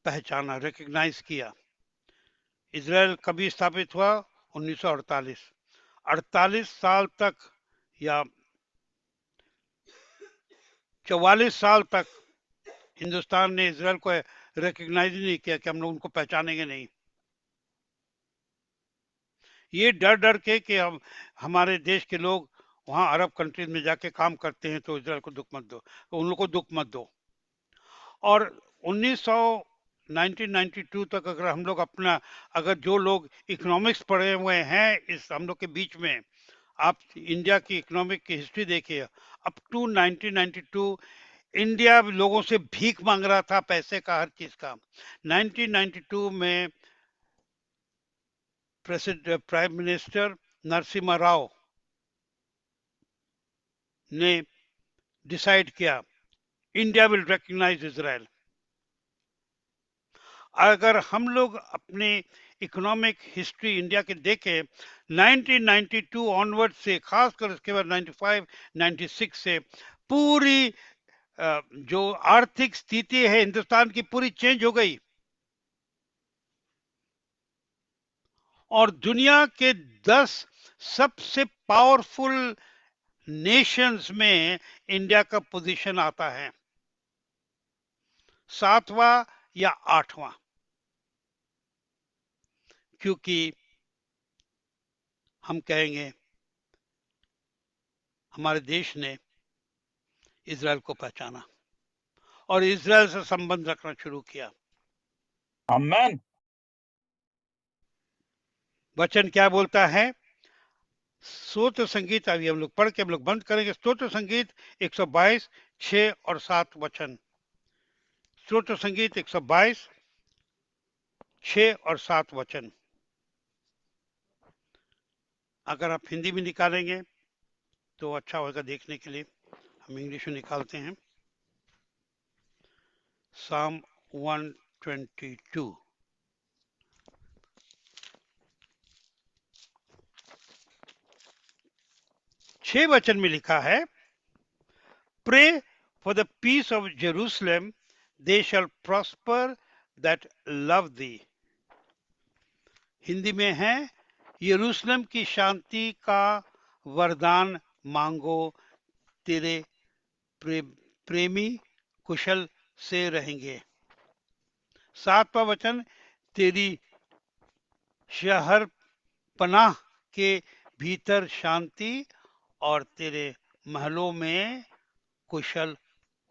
पहचाना, रिकग्नाइज किया। इजराइल कभी स्थापित हुआ? 1948। 48 साल तक या 44 साल तक हिंदुस्तान ने इजराइल को रिकग्नाइज नहीं किया कि हम लोग उनको पहचानेंगे नहीं। ये डर डर के कि हम हमारे देश के लोग वहां अरब कंट्रीज में जाके काम करते हैं तो इजराइल को दुख मत दो, तो उन लोग को दुख मत दो। और 1992 तक अगर हम लोग अपना, अगर जो लोग इकोनॉमिक्स पढ़े हुए हैं इस हम लोग के बीच में, आप इंडिया की इकोनॉमिक की हिस्ट्री देखिए, अप टू 1992 इंडिया लोगों से भीख मांग रहा था, पैसे का, हर चीज का। 1992 में president prime minister Narasimha Rao ने डिसाइड किया इंडिया विल रिकग्नाइज इजराइल। अगर हम लोग अपने इकोनॉमिक हिस्ट्री इंडिया के देखें 1992 ऑनवर्ड से, खासकर उसके बाद 95 96 से पूरी जो आर्थिक स्थिति है हिंदुस्तान की पूरी चेंज हो गई और दुनिया के 10 सबसे पावरफुल नेशंस में इंडिया का पोजीशन आता है, 7वां या 8वां, क्योंकि हम कहेंगे हमारे देश ने इजराइल को पहचाना और इजराइल से संबंध रखना शुरू किया। आमेन। वचन क्या बोलता है? स्तोत्र संगीत, अभी हम लोग पढ़ के हम लोग बंद करेंगे। स्तोत्र संगीत 122 6 और 7 वचन। स्तोत्र संगीत 122 6 और 7 वचन। अगर आप हिंदी में निकालेंगे तो अच्छा होगा देखने के लिए। हम इंग्लिश में निकालते हैं। Psalm 122। छह वचन में लिखा है, Pray for the peace of Jerusalem, they shall prosper that love thee। Hindi में है, यरूशलेम की शांति का वरदान मांगो, तेरे प्रेमी कुशल से रहेंगे। 7वां वचन, तेरी शहर पनाह के भीतर शांति और तेरे महलों में कुशल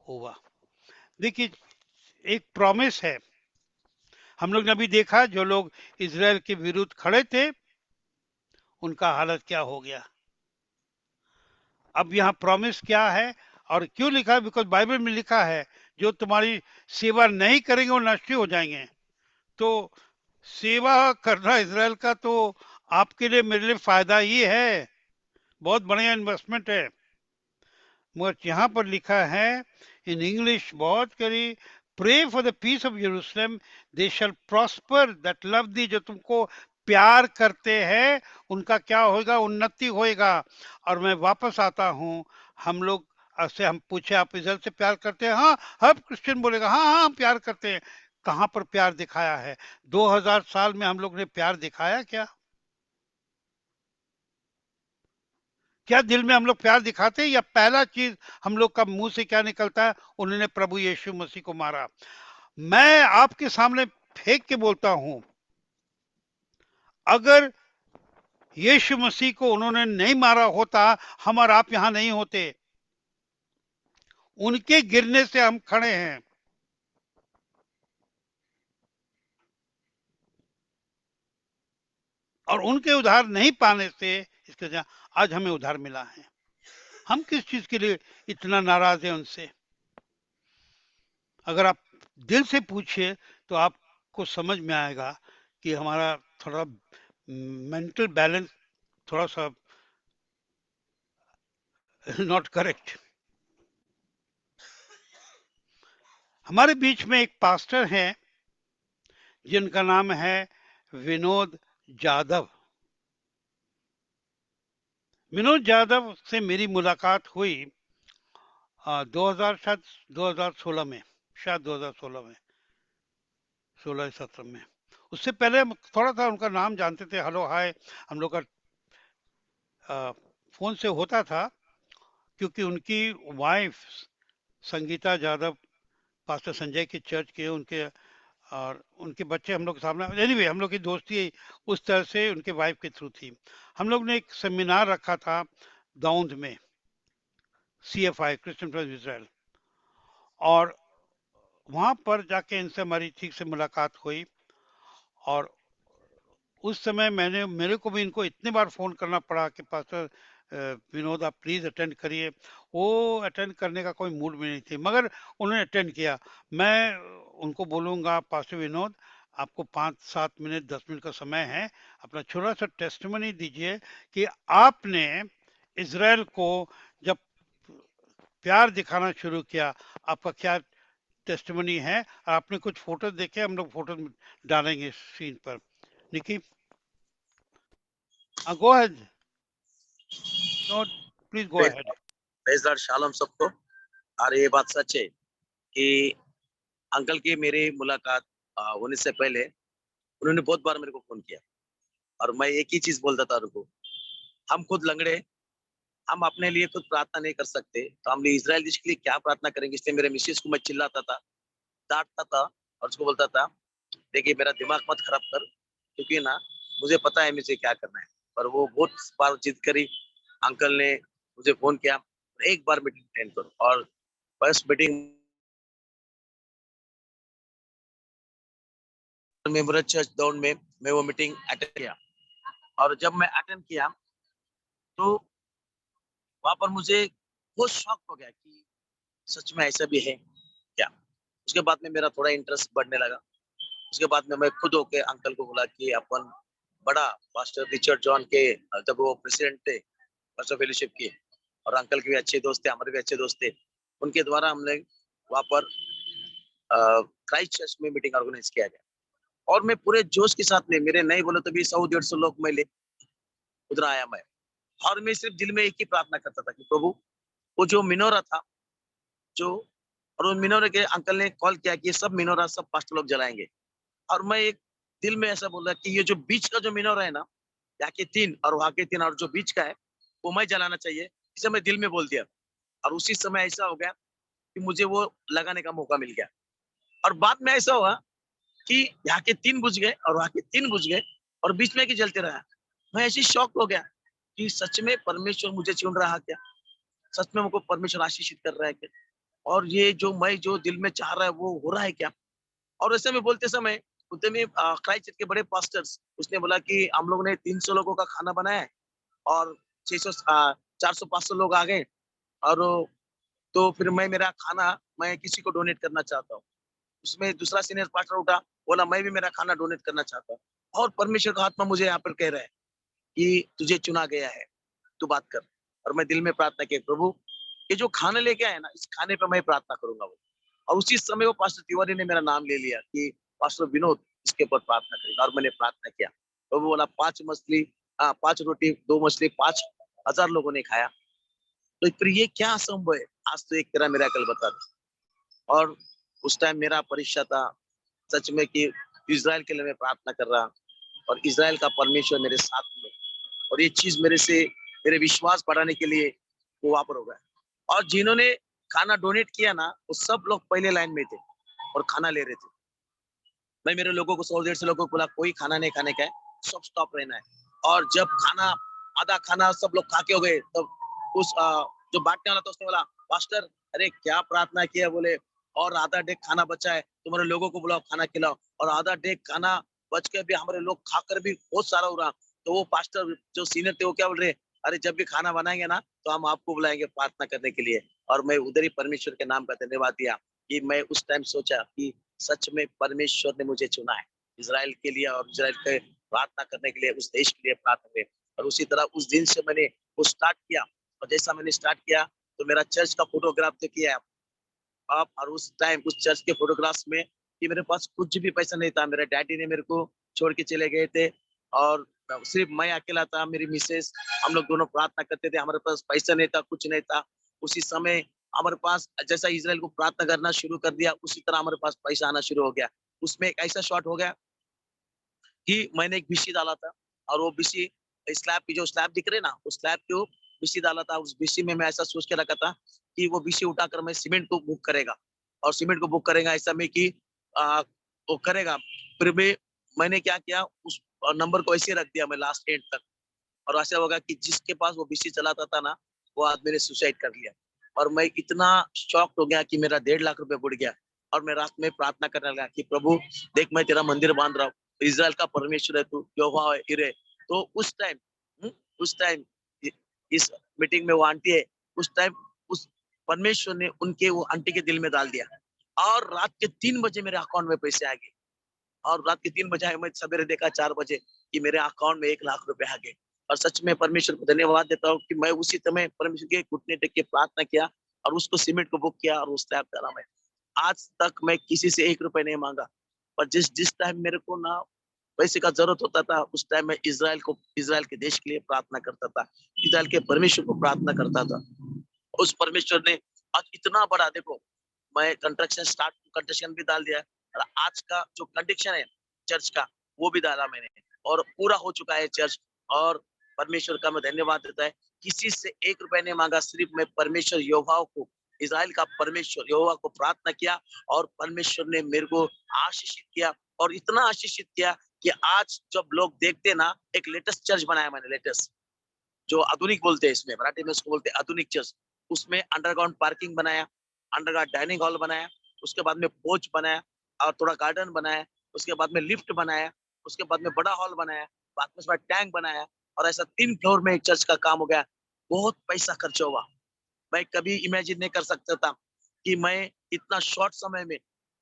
होगा। देखिए, एक प्रॉमिस है। हम लोग ने अभी देखा जो लोग इजराइल के विरुद्ध खड़े थे उनका हालत क्या हो गया। अब यहाँ प्रॉमिस क्या है और क्यों लिखा है? बिकॉज बाइबल में लिखा है जो तुम्हारी सेवा नहीं करेंगे वो नष्ट हो जाएंगे। तो सेवा करना इजराइल का तो आपके लिए मेरे लिए फायदा ही है, बहुत बढ़िया इन्वेस्टमेंट है। मगर यहाँ पर लिखा है इन इंग्लिश, बहुत करी, pray for the peace of Jerusalem, they shall prosper that love thee. जो तुमको प्यार करते हैं उनका क्या होगा? उन्नति होएगा। और मैं वापस आता हूँ, हम लोग से हम पूछे आप इजराइल से प्यार करते हैं? हाँ, हर क्रिश्चियन बोलेगा हाँ हाँ हम प्यार करते हैं। कहाँ पर प्यार दिखाया है? 2000 साल में हम लोग ने प्यार दिखाया क्या? क्या दिल में हम लोग प्यार दिखाते हैं? या पहला चीज हम लोग का मुंह से क्या निकलता है? उन्होंने प्रभु यीशु मसीह को मारा। मैं आपके सामने फेंक के बोलता हूं, अगर यीशु मसीह को उन्होंने नहीं मारा होता, हम और आप यहां नहीं होते। उनके गिरने से हम खड़े हैं। और उनके उधार नहीं पाने से इसके वजह आज हमें उधार मिला है। हम किस चीज के लिए इतना नाराज है उनसे? अगर आप दिल से पूछिए तो आपको समझ में आएगा कि हमारा थोड़ा मेंटल बैलेंस थोड़ा सा नॉट करेक्ट। हमारे बीच में एक पास्टर हैं जिनका नाम है विनोद जाधव। विनोद जाधव से मेरी मुलाकात हुई 2000 शायद 2016 में, शायद 2016 में, 16-17 में। उससे पहले हम थोड़ा सा उनका नाम जानते थे, हेलो हाय हम लोग का फोन से होता था, क्योंकि उनकी वाइफ संगीता जाधव पास्टर संजय की चर्च के उनके, और उनके बच्चे हम लोग के सामने, एनीवे हम लोग की दोस्ती उस तरह से उनके वाइफ के थ्रू थी। हम लोग ने एक सेमिनार रखा था दाऊद में, CFI क्रिश्चियन फ्रेंड्स इसराइल, और वहां पर जाके इनसे हमारी ठीक से मुलाकात हुई। और उस समय मेरे को भी इनको इतने बार फोन करना पड़ा कि पास्टर विनोद आप प्लीज अटेंड करिए। वो अटेंड करने का कोई मूड में नहीं थे, मगर उन्होंने अटेंड किया। मैं उनको बोलूंगा पास्टर विनोद, आपको 5-7 मिनट 10 मिनट का समय है, अपना छोटा सा टेस्टिमनी दीजिए कि आपने इसराइल को जब प्यार दिखाना शुरू किया, आपका क्या टेस्टिमनी है। और आपने कुछ फोटो देखे, हम लोग फोटो डालेंगे स्क्रीन पर। Nikki, go ahead, no please go ahead. Praise Lord, shalom सबको। और ये बात सच है कि अंकल की मेरी मुलाकात होने से पहले उन्होंने बहुत बार मेरे को फोन किया, और मैं एक ही चीज बोलता था उनको, हम खुद लंगड़े, हम अपने लिए खुद प्रार्थना नहीं कर सकते, तो हम इजराइल देश के लिए क्या प्रार्थना करेंगे। इसलिए मेरे मिसेस को मैं चिल्लाता था, डांटता था, और उसको बोलता था देखिए मेरा दिमाग मत खराब कर, क्योंकि ना मुझे पता है मुझे क्या करना है। पर वो बहुत बार जिद करी, अंकल ने मुझे फोन किया, एक बार मीटिंग अटेंड करो। और फर्स्ट मीटिंग मेमोरियल चर्च दौड़ में मैं वो मीटिंग अटेंड किया। और जब मैं अटेंड किया तो वहां पर मुझे बहुत शॉक हो गया कि सच में ऐसा भी है क्या। उसके बाद में मेरा थोड़ा इंटरेस्ट बढ़ने लगा। उसके बाद में मैं खुद होके अंकल को बोला कि अपन बड़ा पास्टर रिचर्ड जॉन के, जब वो प्रेसिडेंट थे पास्टर फेलोशिप के, और अंकल के भी अच्छे दोस्त थे, हमारे भी अच्छे दोस्त थे, उनके द्वारा हमने वहां पर क्राइस्ट चर्च में मीटिंग ऑर्गेनाइज किया गया। और मैं पूरे जोश के साथ में, मेरे नहीं बोले तो भी 100-150 लोग मैं ले उधर आया मैं। और मैं सिर्फ दिल में एक ही प्रार्थना करता था कि प्रभु, वो जो मिनोरा था, जो, और उन मिनोरे के अंकल ने कॉल किया कि ये सब मिनोरा सब पास्टर लोग जलाएंगे। और मैं एक दिल में ऐसा बोल रहा कि ये जो बीच का जो मिनोरा है ना, यहाँ के 3 और वहां के 3 और जो बीच का है, वो मैं जलाना चाहिए। इसे मैं दिल में बोल दिया, और उसी समय ऐसा हो गया कि मुझे वो लगाने का मौका मिल गया। और बाद में ऐसा हुआ कि यहाँ के 3 बुझ गए और वहां के 3 बुझ गए, और बीच में की जलते रहा। मैं ऐसी शॉक हो गया कि सच में परमेश्वर मुझे चुन रहा क्या, सच में मुझको परमेश्वर आशीषित कर रहा है क्या, और ये जो मैं जो दिल में चाह रहा है वो हो रहा है क्या। और ऐसे में बोलते समय उतने में क्राइस्ट चर्च के बड़े पास्टर्स, उसने बोला कि हम लोग ने 300 लोगों का खाना बनाया है, और 600 400-500 लोग आ गए, और तो फिर मैं मेरा खाना मैं किसी को डोनेट करना चाहता हूँ। उसमें दूसरा सीनियर पास्टर उठा, बोला मैं भी मेरा खाना डोनेट करना चाहता हूँ। और परमेश्वर का आत्मा मुझे यहाँ पर कह रहा है कि तुझे चुना गया है, तू बात कर। और मैं दिल में प्रार्थना की, प्रभु ये जो खाना लेके आया ना, इस खाने पे मैं प्रार्थना करूंगा वो। और उसी समय वो पास्टर तिवारी ने मेरा नाम ले लिया कि पास्टर विनोद इसके ऊपर प्रार्थना करेगा। और मैंने प्रार्थना किया, तो वो बोला 5 मछली, 5 रोटी 2 मछली 5,000 लोगों ने खाया। तो फिर ये क्या असंभव है, आज तो एक तेरा मिरेकल बता दे। और उस टाइम मेरा परीक्षा था सच में कि इज़राइल के लिए मैं प्रार्थना कर रहा, और इज़राइल का परमेश्वर मेरे साथ में, और ये चीज मेरे से मेरे विश्वास बढ़ाने के लिए वो वहां पर हो गया। और जिन्होंने खाना डोनेट किया ना, वो सब लोग पहले लाइन में थे और खाना ले रहे थे। मैं मेरे लोगों को 100-150 लोगों को बोला कोई खाना नहीं खाने का है, सब स्टॉप रहना है। और जब खाना आधा खाना सब लोग खा के हो गए, तब उस जो बांटने वाला था उसने बोला, पास्टर अरे क्या प्रार्थना किया, बोले और आधा डेग खाना बचा है, तुम्हारे लोगों को बुलाओ खाना खिलाओ। और आधा डेग खाना बच के भी हमारे लोग खाकर भी बहुत सारा हो रहा। तो वो पास्टर जो सीनियर थे वो क्या बोल रहे, अरे जब भी खाना बनाएंगे ना तो हम आपको बुलाएंगे प्रार्थना करने के लिए। और मैं उधर ही परमेश्वर के नाम का धन्यवाद दिया कि मैं उस टाइम सोचा कि सच में परमेश्वर ने मुझे चुना है इज़राइल के लिए, और इज़राइल के प्रार्थना करने के लिए, उस देश के लिए प्रार्थना करें। और उसी तरह उस दिन से मैंने वो स्टार्ट किया। और जैसा मैंने स्टार्ट किया तो मेरा चर्च का फोटोग्राफ देखिए आप। और उस टाइम उस चर्च के फोटोग्राफ्स में कि मेरे पास कुछ भी पैसा नहीं था, मेरे डैडी ने मेरे को छोड़ के चले गए थे। और सिर्फ मैं अकेला था, मेरी मिसेस, हम लोग दोनों प्रार्थना करते थे। हमारे पास पैसा नहीं था, कुछ नहीं था। उसी समय हमारे पास जैसा इज़राइल को प्रार्थना करना शुरू कर दिया, उसी तरह हमारे पास पैसा आना शुरू हो गया। उसमें एक ऐसा शॉट हो गया कि मैंने एक बीसी डाला था, और वो बीसी स्लैब की जो स्लैब दिख रहे ना, उस स्लैब के बीसी डाला था। उस बीसी में मैं ऐसा सोच के रखा था कि वो बीसी उठाकर मैं सीमेंट को बुक करेगा, और सीमेंट को बुक करेगा ऐसा में कि आ, वो करेगा। फिर भी मैंने क्या किया, उस नंबर को ऐसे रख दिया मैं लास्ट एंड तक। और ऐसा होगा कि जिसके पास वो बीसी चलाता था ना, वो आदमी ने सुसाइड कर लिया। और मैं इतना शॉक्ड हो गया कि मेरा 1.5 लाख रुपए बुड़ गया। और मैं रात में प्रार्थना करने लगा कि प्रभु देख, मैं तेरा मंदिर बांध रहा हूँ, इज़राइल का परमेश्वर है तू, यहोवा है इरे। तो उस टाइम इस मीटिंग में वो आंटी है, उस टाइम उस परमेश्वर ने उनके वो आंटी के दिल में डाल दिया। और रात के 3 बजे मेरे अकाउंट में पैसे आ गए। और रात के 3 बजे आए, मैं सवेरे देखा 4 बजे कि मेरे अकाउंट में 1 लाख रुपए आ गए। और सच में परमेश्वर को धन्यवाद देता हूँ कि मैं उसी समय परमेश्वर के घुटने टेक के प्रार्थना किया, और उसको सीमेंट को बुक किया, और उस स्लैब डाला मैं। आज तक मैं किसी से 1 रुपए नहीं मांगा। पर जिस जिस टाइम मेरे को ना पैसे का जरूरत होता था, उस टाइम मैं इज़राइल के देश के लिए प्रार्थना करता था, इज़राइल के परमेश्वर को प्रार्थना करता था। उस परमेश्वर ने आज इतना बड़ा, देखो मैं कंस्ट्रक्शन भी डाल दिया, और आज का जो कंडीशन है चर्च का, वो भी डाला मैंने, और पूरा हो चुका है चर्च। और परमेश्वर का मैं धन्यवाद देता है, किसी से 1 रुपए नहीं मांगा, सिर्फ मैं परमेश्वर यहोवा को, इज़राइल का परमेश्वर यहोवा को प्रार्थना किया, और परमेश्वर ने मेरे को आशीषित किया। और इतना आशीषित किया कि आज जब लोग देखते ना, एक लेटेस्ट चर्च बनाया मैंने, लेटेस्ट जो आधुनिक बोलते हैं, इसमें मराठी में उसको बोलते हैं आधुनिक चर्च। उसमें अंडरग्राउंड पार्किंग बनाया, अंडरग्राउंड डाइनिंग हॉल बनाया, उसके बाद में पोर्च बनाया, और थोड़ा गार्डन बनाया, उसके बाद में लिफ्ट बनाया, उसके बाद में बड़ा हॉल बनाया, बाद में उसमें टैंक बनाया। और ऐसा 3 फ्लोर में एक चर्च का काम हो गया। बहुत पैसा खर्च हुआ। मैं कभी इमेजिन नहीं कर सकता था कि मैं इतना शॉर्ट समय में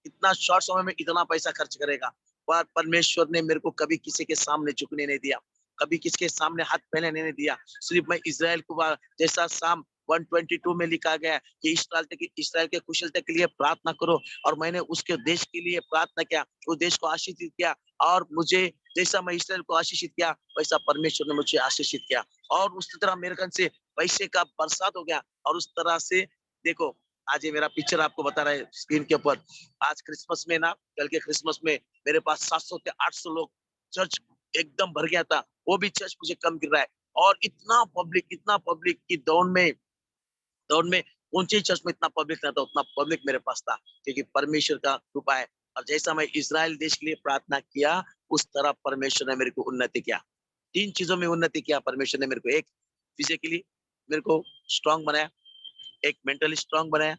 इतना पैसा खर्च करेगा। पर परमेश्वर ने मेरे को कभी किसी के सामने झुकने नहीं दिया, कभी किसी के सामने हाथ फैलाने नहीं दिया। सिर्फ मैं इज़राइल को जैसा साम 122 में लिखा गया है कि इस्राएल के कुशलता के लिए प्रार्थना करो, और मैंने उसके देश के लिए प्रार्थना किया, उस देश को आशीषित किया। और मुझे जैसा मैं इस्राएल को आशीषित किया, वैसा परमेश्वर ने मुझे आशीषित किया। और उस तरह मेरे घर से पैसे का बरसात हो गया। और उस तरह से देखो, आज ये मेरा पिक्चर आपको बता रहा है स्क्रीन के ऊपर। आज क्रिसमस में ना, कल के क्रिसमस में मेरे पास 700 से 800 लोग, चर्च एकदम भर गया था। वो भी चर्च मुझे कम गिर रहा है। और इतना पब्लिक की दौड़ में ऊंचे चर्च में इतना पब्लिक नहीं था, उतना पब्लिक मेरे पास था, क्योंकि परमेश्वर का कृपा है। और जैसा मैं इज़राइल देश के लिए प्रार्थना किया, उस तरह परमेश्वर ने मेरे को उन्नति किया। 3 चीजों में उन्नति किया परमेश्वर ने मेरे को। एक, फिजिकली मेरे को स्ट्रांग बनाया, एक मेंटली स्ट्रांग बनाया,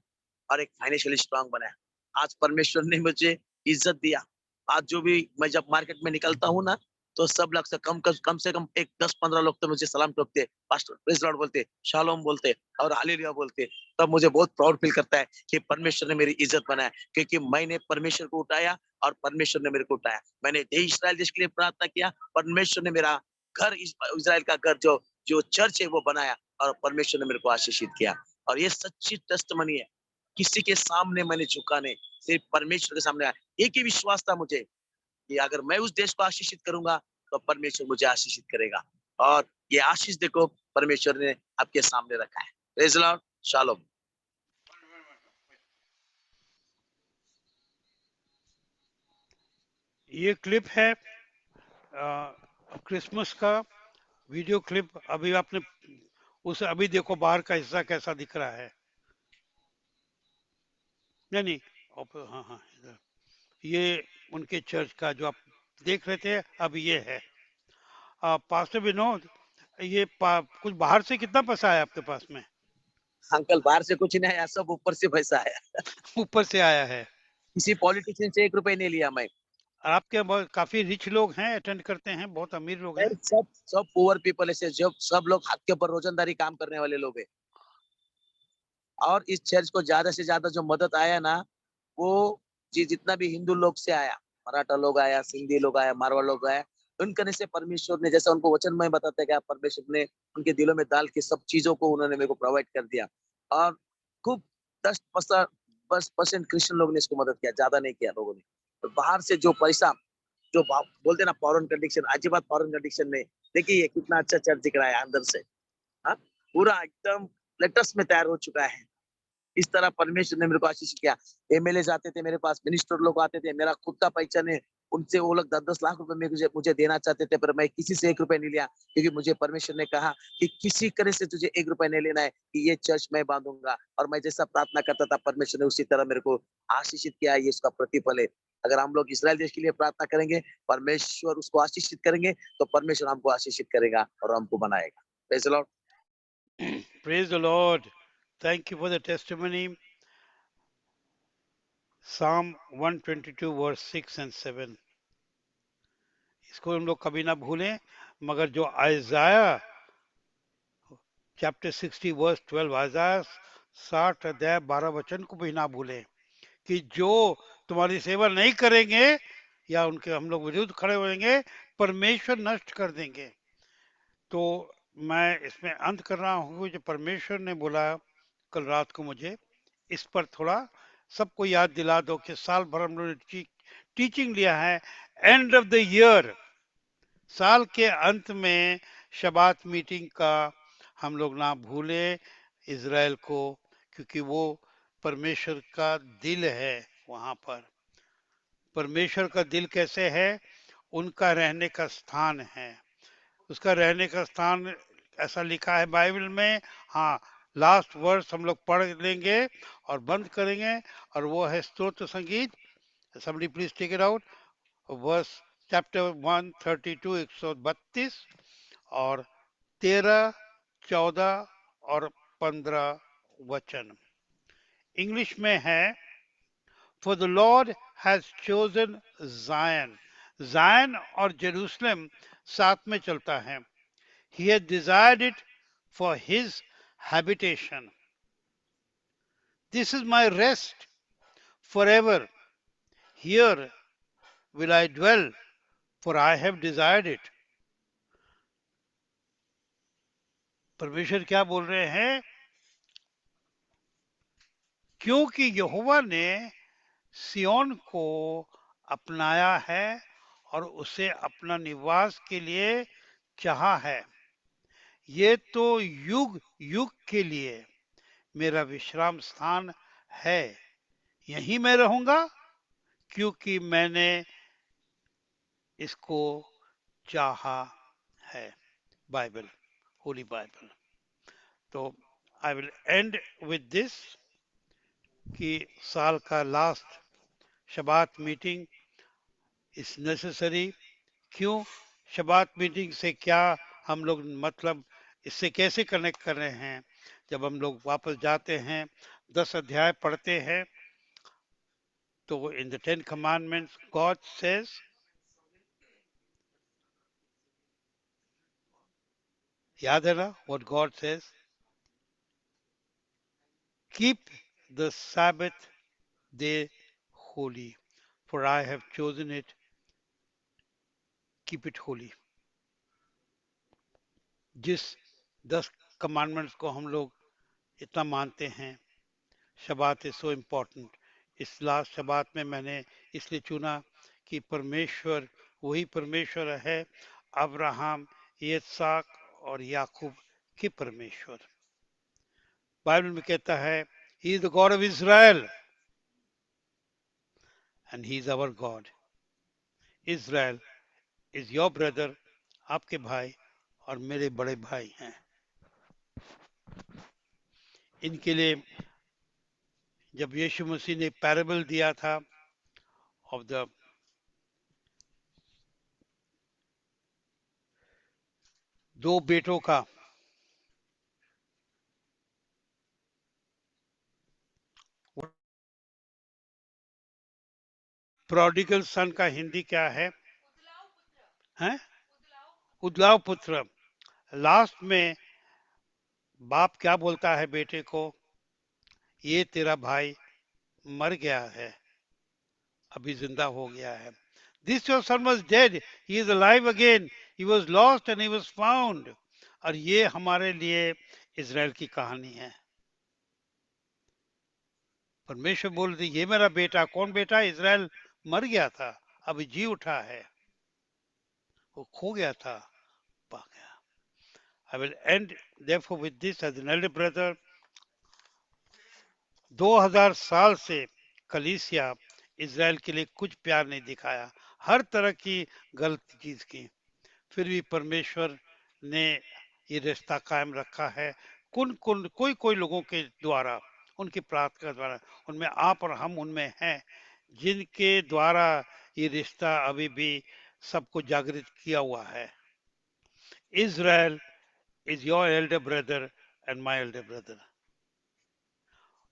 और एक फाइनेंशियली स्ट्रांग बनाया। आज परमेश्वर ने मुझे इज्जत दिया। आज जो भी मैं जब मार्केट में निकलता हूँ ना, तो सब लोग से कम एक 10-15 लोग तो मुझे सलाम ठोकते, पास्टर प्रेज लॉर्ड बोलते, शालोम बोलते, और हालेलुया बोलते। तब मुझे बहुत प्राउड फील करता है कि परमेश्वर ने मेरी इज्जत बनाया, क्योंकि मैंने परमेश्वर को उठाया, और परमेश्वर ने मेरे को उठाया। मैंने इस्राएल देश के लिए प्रार्थना किया, परमेश्वर ने मेरा घर, इस्राएल का घर जो जो चर्च है वो बनाया, और परमेश्वर ने मेरे को आशीषित किया। और ये सच्ची टेस्टमनी है। किसी के सामने मैंने झुका नहीं, सिर्फ परमेश्वर के सामने आया। एक ही विश्वास था मुझे कि अगर मैं उस देश को आशीषित करूंगा, तो परमेश्वर मुझे आशीषित करेगा। और ये आशीष देखो परमेश्वर ने आपके सामने रखा है। Praise the Lord, shalom. ये क्लिप है क्रिसमस का वीडियो क्लिप। अभी आपने उसे अभी देखो बाहर का हिस्सा कैसा दिख रहा है। नहीं नहीं, हाँ हाँ, इधर ये उनके चर्च का जो आप देख रहे थे, अब ये है। पास्टर विनोद, ये कुछ बाहर से कितना पैसा है आपके पास में? अंकल बाहर से कुछ नहीं आया, सब ऊपर से पैसा आया। ऊपर से आया है। किसी पॉलिटिशियन से 1 रुपए नहीं लिया मैं। और आपके बहुत काफी रिच लोग हैं, अटेंड करते हैं, बहुत अमीर लोग हैं। सब सब पुअर पीपल ऐसे जो सब लोग हाथ के ऊपर रोजंदारी काम करने वाले लोग हैं। और इस चर्च को ज्यादा से ज्यादा जो मदद आया ना, वो जी जितना भी हिंदू लोग से आया, मराठा लोग आया, सिंधी लोग आया, मारवाड़ लोग आया, उन करने से परमेश्वर ने, जैसा उनको वचन में बताता है कि परमेश्वर ने उनके दिलों में डाल के सब चीजों को उन्होंने मेरे को प्रोवाइड कर दिया। और खूब 10% क्रिश्चियन लोग ने इसको मदद किया, ज्यादा नहीं किया लोगों ने। और बाहर से जो पैसा, जो बोलते ना फॉरेन कंडीशन, आज बात फॉरेन कंडीशन में देखिए कितना अच्छा चर्च दिख रहा है अंदर से। हाँ, पूरा एकदम लेटेस्ट में तैयार हो चुका है। इस तरह परमेश्वर ने मेरे को आशीष किया। एमएलए आते थे मेरे पास, मिनिस्टर लोग आते थे, मेरा खुद का पहचान है, उनसे वो लोग 10-10 लाख रुपए में मुझे देना चाहते थे, पर मैं किसी से 1 रुपए नहीं लिया, क्योंकि मुझे परमेश्वर ने कहा कि किसी तरह से तुझे 1 रुपए नहीं लेना है, कि ये चर्च मैं बांधूंगा। और मैं जैसा प्रार्थना करता था, परमेश्वर ने उसी तरह मेरे को आशीषित किया। ये उसका प्रतिफल है। अगर हम लोग इसराइल देश के लिए प्रार्थना करेंगे, परमेश्वर उसको आशीषित करेंगे, तो परमेश्वर हमको आशीषित करेगा और हमको बनाएगा। Praise the Lord. Praise the Lord. Thank you for the testimony. Psalm 122 verse 6 and 7. इसको हम लोग कभी ना भूलें। मगर जो आइजाया चैप्टर 60 वर्स 12, आइजाया 60 अध्याय 12 वचन को भी ना भूलें कि जो तुम्हारी सेवा नहीं करेंगे या उनके हम लोग विरुद्ध खड़े होंगे, परमेश्वर नष्ट कर देंगे। तो मैं इसमें अंत कर रहा हूँ। जो परमेश्वर ने बोला कल रात को मुझे, इस पर थोड़ा सबको याद दिला दो कि साल भर हम लोगों ने टीचिंग लिया है। एंड ऑफ द ईयर, साल के अंत में शबात मीटिंग का हम लोग ना भूले इज़राइल को, क्योंकि वो परमेश्वर का दिल है। वहां पर परमेश्वर का दिल कैसे है? उनका रहने का स्थान है। उसका रहने का स्थान ऐसा लिखा है बाइबल में। हाँ, लास्ट वर्स हम लोग पढ़ लेंगे और बंद करेंगे, और वो है स्तोत्र संगीत। somebody please take it out, verse chapter 132 132 और 13, 14 और 15 वचन इंग्लिश में है। For the Lord has chosen Zion. Zion और जेरूसलम साथ में चलता है। He has desired it for his habitation. This is my rest forever. Here will I dwell, for I have desired it. परमेश्वर क्या बोल रहे हैं? क्योंकि यहोवा ने सियोन को अपनाया है और उसे अपना निवास के लिए चाहा है। ये तो युग युग के लिए मेरा विश्राम स्थान है। यहीं मैं रहूंगा, क्योंकि मैंने इसको चाहा है। Bible, holy Bible. तो I will end with this कि साल का last Shabbat meeting is necessary. क्यों? शबात मीटिंग से क्या हम लोग मतलब इससे कैसे कनेक्ट कर रहे हैं? जब हम लोग वापस जाते हैं 10 अध्याय पढ़ते हैं, तो in the 10 commandments God says, याद है ना what God says? Keep the sabbath day holy, for I have chosen it, keep it holy. जिस 10 कमांडमेंट्स को हम लोग इतना मानते हैं, शबात इज सो इम्पोर्टेंट। इस लास्ट शबात में मैंने इसलिए चुना कि परमेश्वर वही परमेश्वर है, अब्राहम, इसहाक और याकूब के परमेश्वर। बाइबल में कहता है he is the God of Israel and he is our God. Israel is your brother, आपके भाई और मेरे बड़े भाई हैं। इनके लिए जब यीशु मसीह ने पैराबल दिया था ऑफ द दो बेटों का। प्रोडिगल सन का हिंदी क्या है? हैं? उदलाव पुत्र। लास्ट में बाप क्या बोलता है बेटे को? ये तेरा भाई मर गया है, अभी जिंदा हो गया है। This your son was dead, he is alive again, he was lost and he was found. और ये हमारे लिए इज़राइल की कहानी है। परमेश्वर बोल रही ये मेरा बेटा। कौन बेटा? इज़राइल मर गया था, अभी जी उठा है। वो खो गया था, पा गया। I will end therefore with this as an elder brother. 2000 साल से कलीसिया इज़राइल के लिए कुछ प्यार नहीं दिखाया, हर तरह की गलत चीज की। फिर भी परमेश्वर ने ये रिश्ता कायम रखा है। कोई कोई लोगों के द्वारा, उनकी प्रार्थना के द्वारा, उनमें आप और हम उनमें हैं, जिनके द्वारा ये रिश्ता अभी भी सबको जागृत किया हुआ है। Israel is your elder brother and my elder brother.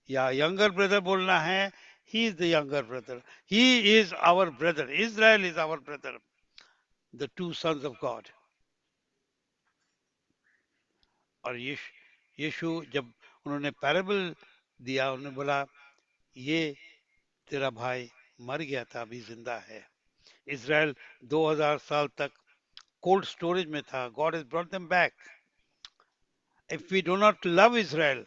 या younger brother बोलना है, he is the younger brother. He is our brother. Israel is our brother. The two sons of God. और यीशु जब उन्होंने पैराबल दिया, उन्होंने बोला ये तेरा भाई मर गया था, अभी जिंदा है। इज़राइल 2000 साल तक कोल्ड स्टोरेज में था। God has brought them back. If we do not love Israel,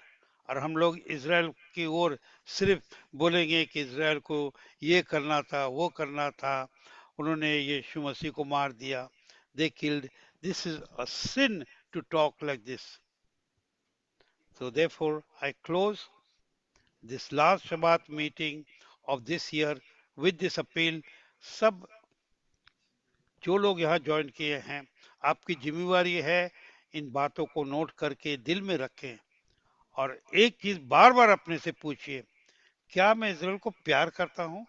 और हम लोग इज़राइल की ओर सिर्फ बोलेंगे कि इज़राइल को ये करना था, वो करना था, उन्होंने यीशु मसीह को मार दिया, they killed, this is a sin to talk like this. So therefore I close this last Shabbat meeting of this year with this appeal. सब जो लोग यहाँ ज्वाइन किए हैं, आपकी जिम्मेवारी है इन बातों को नोट करके दिल में रखें। और एक चीज बार बार अपने से पूछिए, क्या मैं इज़राइल को प्यार करता हूं?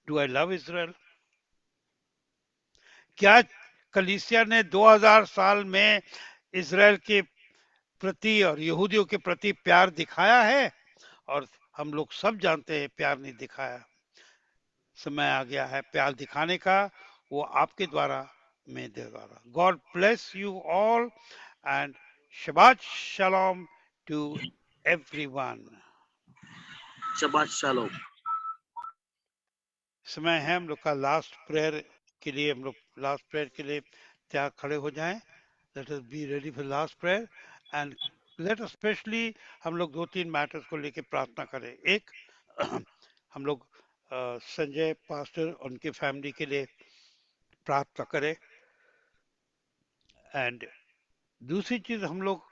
Do I love Israel? क्या कलीसिया ने 2000 साल में इज़राइल के प्रति और यहूदियों के प्रति प्यार दिखाया है? और हम लोग सब जानते हैं प्यार नहीं दिखाया। समय आ गया है प्यार दिखाने का, वो आपके द्वारा, मैं द्वारा। God bless you all and Shabbat shalom to everyone. Shabbat shalom. समय है हम लोग का लास्ट प्रेयर के लिए। हम लोग लास्ट प्रेयर के लिए क्या खड़े हो जाएं? Let us be ready for last prayer and let us specially हम लोग दो तीन मैटर्स को लेके प्रार्थना करें। एक, हम लोग संजय पास्टर उनके फैमिली के लिए प्रार्थना करें। एंड दूसरी चीज हम लोग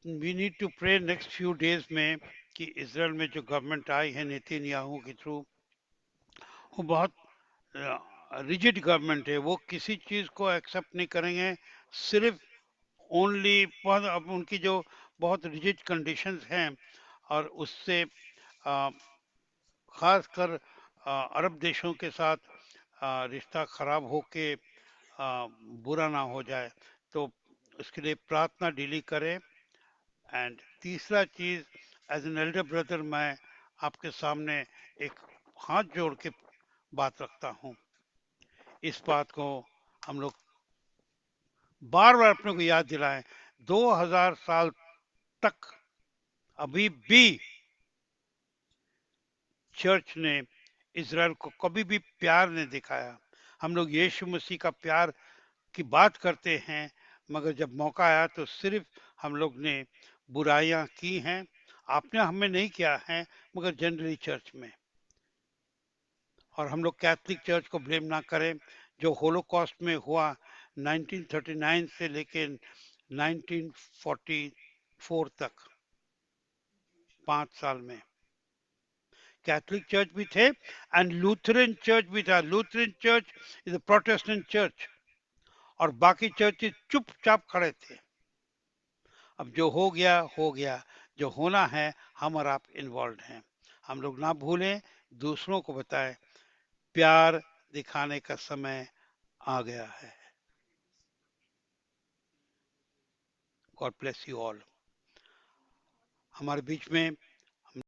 we need to pray next few days में कि इज़राइल में जो गवर्नमेंट आई है नेतन्याहू के थ्रू, वो बहुत रिजिड गवर्नमेंट है। वो किसी चीज को एक्सेप्ट नहीं करेंगे, सिर्फ ओनली अब उनकी जो बहुत रिजिड कंडीशंस हैं, और उससे खासकर अरब देशों के साथ रिश्ता खराब होके बुरा ना हो जाए, तो उसके लिए प्रार्थना डेली करें। एंड तीसरा चीज, एज एन एल्डर ब्रदर मैं आपके सामने एक हाथ जोड़ के बात रखता हूँ। इस बात को हम लोग बार बार अपने को याद दिलाएं। 2000 साल तक अभी भी चर्च ने इज़राइल को कभी भी प्यार नहीं दिखाया। हम लोग यीशु मसीह का प्यार की बात करते हैं, मगर जब मौका आया तो सिर्फ हम लोग ने बुराइयां की हैं। आपने हमें नहीं किया है, मगर जनरली चर्च में। और हम लोग कैथलिक चर्च को ब्लेम ना करें। जो होलोकॉस्ट में हुआ 1939 से लेके 1944 तक, 5 साल में कैथलिक चर्च भी थे एंड लूथरन चर्च भी था। Lutheran church is a Protestant church, और बाकी चर्चेज चुपचाप खड़े थे। अब जो हो गया हो गया, जो होना है हम और आप इन्वॉल्व हैं। हम लोग ना भूलें, दूसरों को बताएं, प्यार दिखाने का समय आ गया है। God bless you all. हमारे बीच में